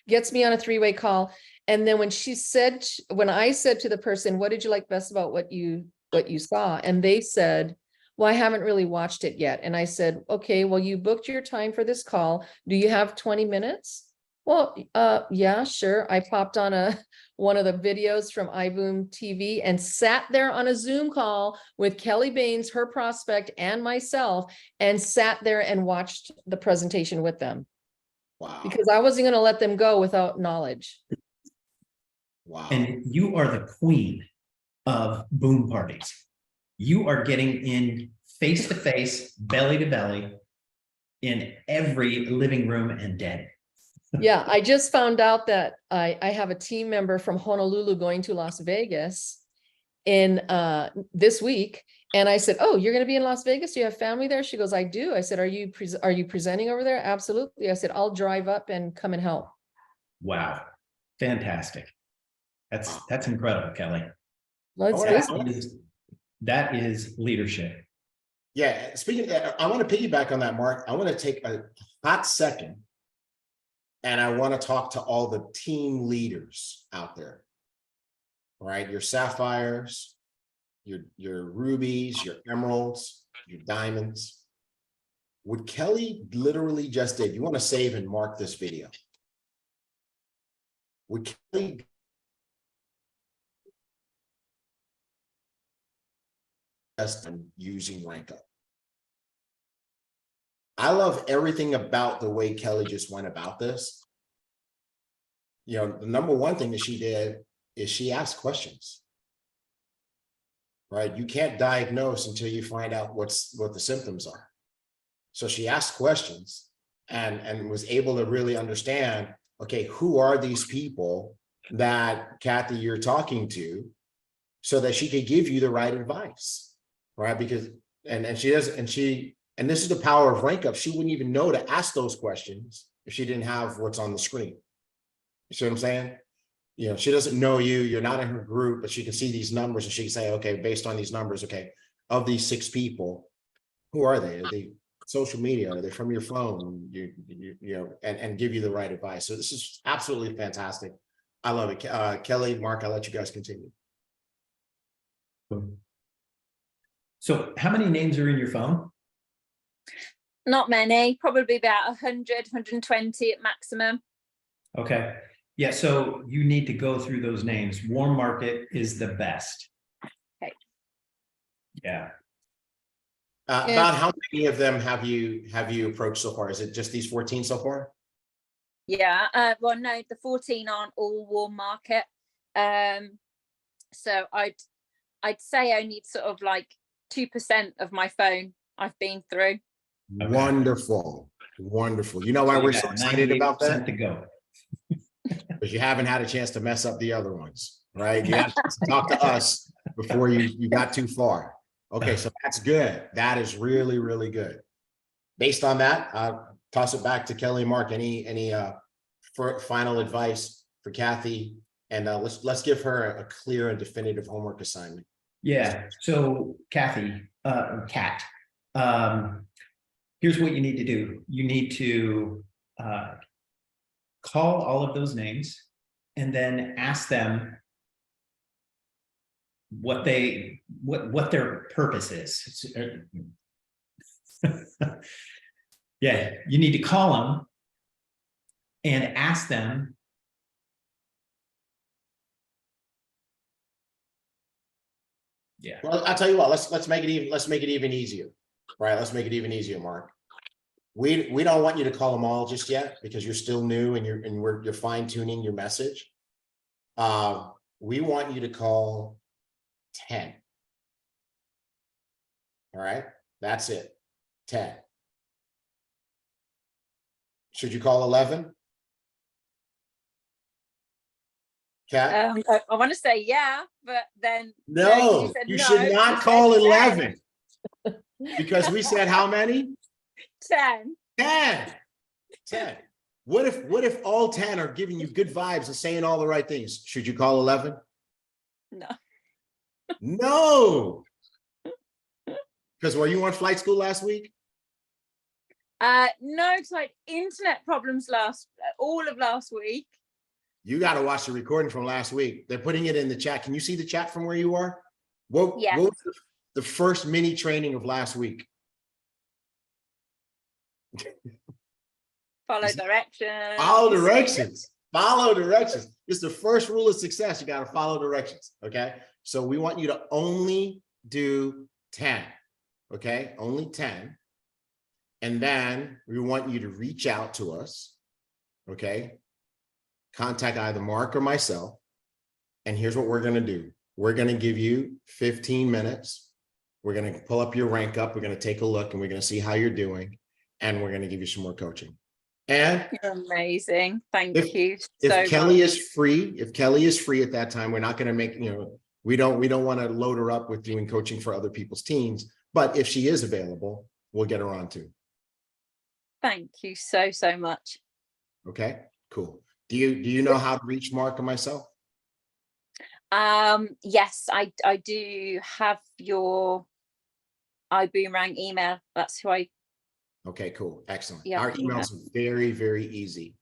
gets me on a 3-way call. And then when I said to the person, what did you like best about what you saw? And they said, well, I haven't really watched it yet. And I said, okay, well, you booked your time for this call. Do you have 20 minutes? Well, yeah, sure. I popped on one of the videos from iBüüM TV and sat there on a Zoom call with Kelly Baines, her prospect, and myself, and sat there and watched the presentation with them. Wow. Because I wasn't going to let them go without knowledge. Wow. And you are the queen of BÜM parties. You are getting in face to face, belly to belly in every living room and den. Yeah, I just found out that I have a team member from Honolulu going to Las Vegas in this week. And I said, oh, you're going to be in Las Vegas? Do you have family there? She goes, I do. I said, are you presenting over there? Absolutely. I said, I'll drive up and come and help. Wow. Fantastic. That's incredible, Kelly. That is leadership. Yeah. Speaking of that, I want to piggyback on that, Mark. I want to take a hot second and I want to talk to all the team leaders out there. All right. Your sapphires, your rubies, your emeralds, your diamonds. What Kelly literally just did, you want to save and mark this video. What Kelly using rank up. I love everything about the way Kelly just went about this. You know, the number one thing that she did is she asked questions. Right? You can't diagnose until you find out what the symptoms are. So she asked questions and was able to really understand, okay, who are these people that Kathy you're talking to, so that she could give you the right advice, right? Because and she does, and this is the power of rank up. She wouldn't even know to ask those questions if she didn't have what's on the screen. You see what I'm saying? You know, she doesn't know you, you're not in her group, but she can see these numbers and she can say, okay, based on these numbers, okay, of these 6 people, who are they? Are they social media? Are they from your phone? You know, and give you the right advice. So this is absolutely fantastic. I love it. Kelly, Mark, I'll let you guys continue. So how many names are in your phone? Not many, probably about 100, 120 at maximum. Okay. Yeah, so you need to go through those names. Warm market is the best. Okay. Yeah. About how many of them have you approached so far? Is it just these 14 so far? Yeah, well, no, the 14 aren't all warm market. So I'd say only sort of like 2% of my phone I've been through. Okay. Wonderful. Wonderful. You know why we're so excited about that? To go. Because you haven't had a chance to mess up the other ones, right? You have to talk to us before you got too far. Okay, so that's good. That is really, really good. Based on that, I'll toss it back to Kelly and Mark. Any final advice for Kathy? And let's give her a clear and definitive homework assignment. Yeah. So Kathy, Kat, here's what you need to do. You need to call all of those names and then ask them what their purpose is. Yeah, you need to call them and ask them yeah. Well, I'll tell you what, let's make it even easier. Right. Let's make it even easier, Mark. We don't want you to call them all just yet because you're still new and you're fine-tuning your message. We want you to call 10. All right, that's it. 10. Should you call 11? Kat? I want to say yeah, but then No, you should not call 11 because we said how many? 10. 10. What if all 10 are giving you good vibes and saying all the right things? Should you call 11? No. No. Because were you on flight school last week? No, because I had internet problems all of last week. You got to watch the recording from last week. They're putting it in the chat. Can you see the chat from where you are? What was the first mini training of last week? Follow directions. Follow directions. Follow directions. It's the first rule of success. You got to follow directions. Okay. So we want you to only do 10. Okay. Only 10. And then we want you to reach out to us. Okay. Contact either Mark or myself. And here's what we're going to do. We're going to give you 15 minutes. We're going to pull up your rank up. We're going to take a look and we're going to see how you're doing. And we're going to give you some more coaching. And you're amazing. Thank you. If Kelly is free, at that time, we're not going to make, we don't want to load her up with doing coaching for other people's teams. But if she is available, we'll get her on too. Thank you so much. Okay, cool. Do you know how to reach Mark and myself? Yes, I do have your Ibüümerang email. That's who I. Okay, cool. Excellent. Yeah, our emails are very, very easy.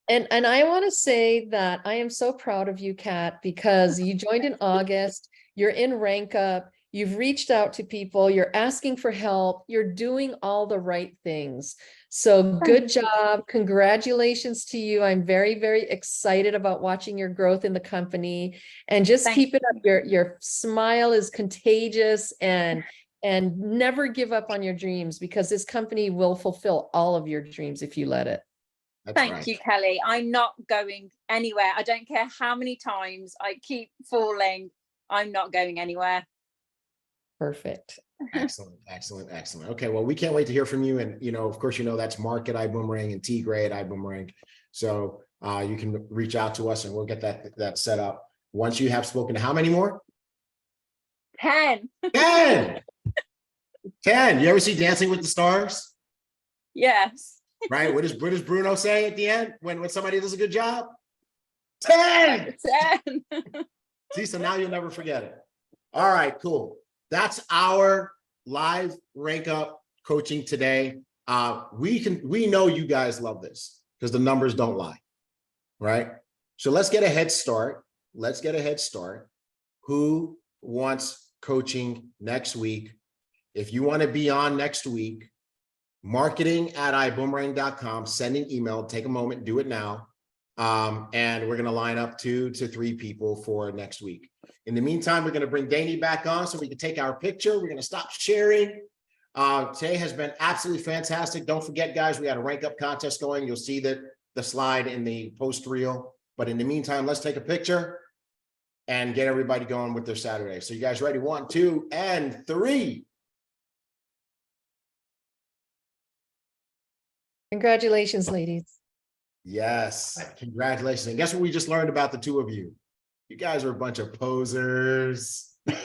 And I want to say that I am so proud of you, Kat, because you joined in August, you're in rank up, you've reached out to people, you're asking for help, you're doing all the right things. So good job. Congratulations to you. I'm very, very excited about watching your growth in the company, and just keep it up. Your smile is contagious, and And never give up on your dreams, because this company will fulfill all of your dreams if you let it. That's Thank right. you, Kelly. I'm not going anywhere. I don't care how many times I keep falling. I'm not going anywhere. Perfect. Excellent, excellent, excellent. Okay, well, we can't wait to hear from you. And, of course, that's Mark at Iboomerang and T Gray at Iboomerang. So you can reach out to us and we'll get that set up. Once you have spoken to how many more? 10. 10. 10. You ever see Dancing with the Stars? Yes. Right? What does Bruno say at the end when somebody does a good job? 10. 10. See, so now you'll never forget it. All right, cool. That's our live rank up coaching today. We know you guys love this because the numbers don't lie, right? So let's get a head start. Who wants coaching next week? If you want to be on next week, marketing@iboomerang.com, send an email, take a moment, do it now. And we're going to line up 2 to 3 people for next week. In the meantime, we're going to bring Danny back on so we can take our picture. We're going to stop sharing. Today has been absolutely fantastic. Don't forget, guys, we had a rank up contest going. You'll see the slide in the post reel. But in the meantime, let's take a picture and get everybody going with their Saturday. So you guys ready? 1, 2, and 3. Congratulations, ladies. Yes, congratulations. And guess what we just learned about the two of you? You guys are a bunch of posers. But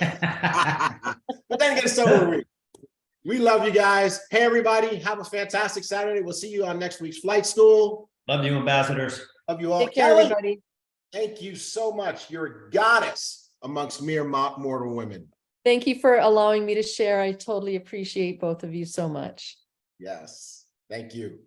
then again, so are we. We love you guys. Hey, everybody, have a fantastic Saturday. We'll see you on next week's Flight School. Love you, ambassadors. Love you all. Take care, Kelly, everybody. thank you so much. You're a goddess amongst mere mortal women. Thank you for allowing me to share. I totally appreciate both of you so much. Yes, thank you.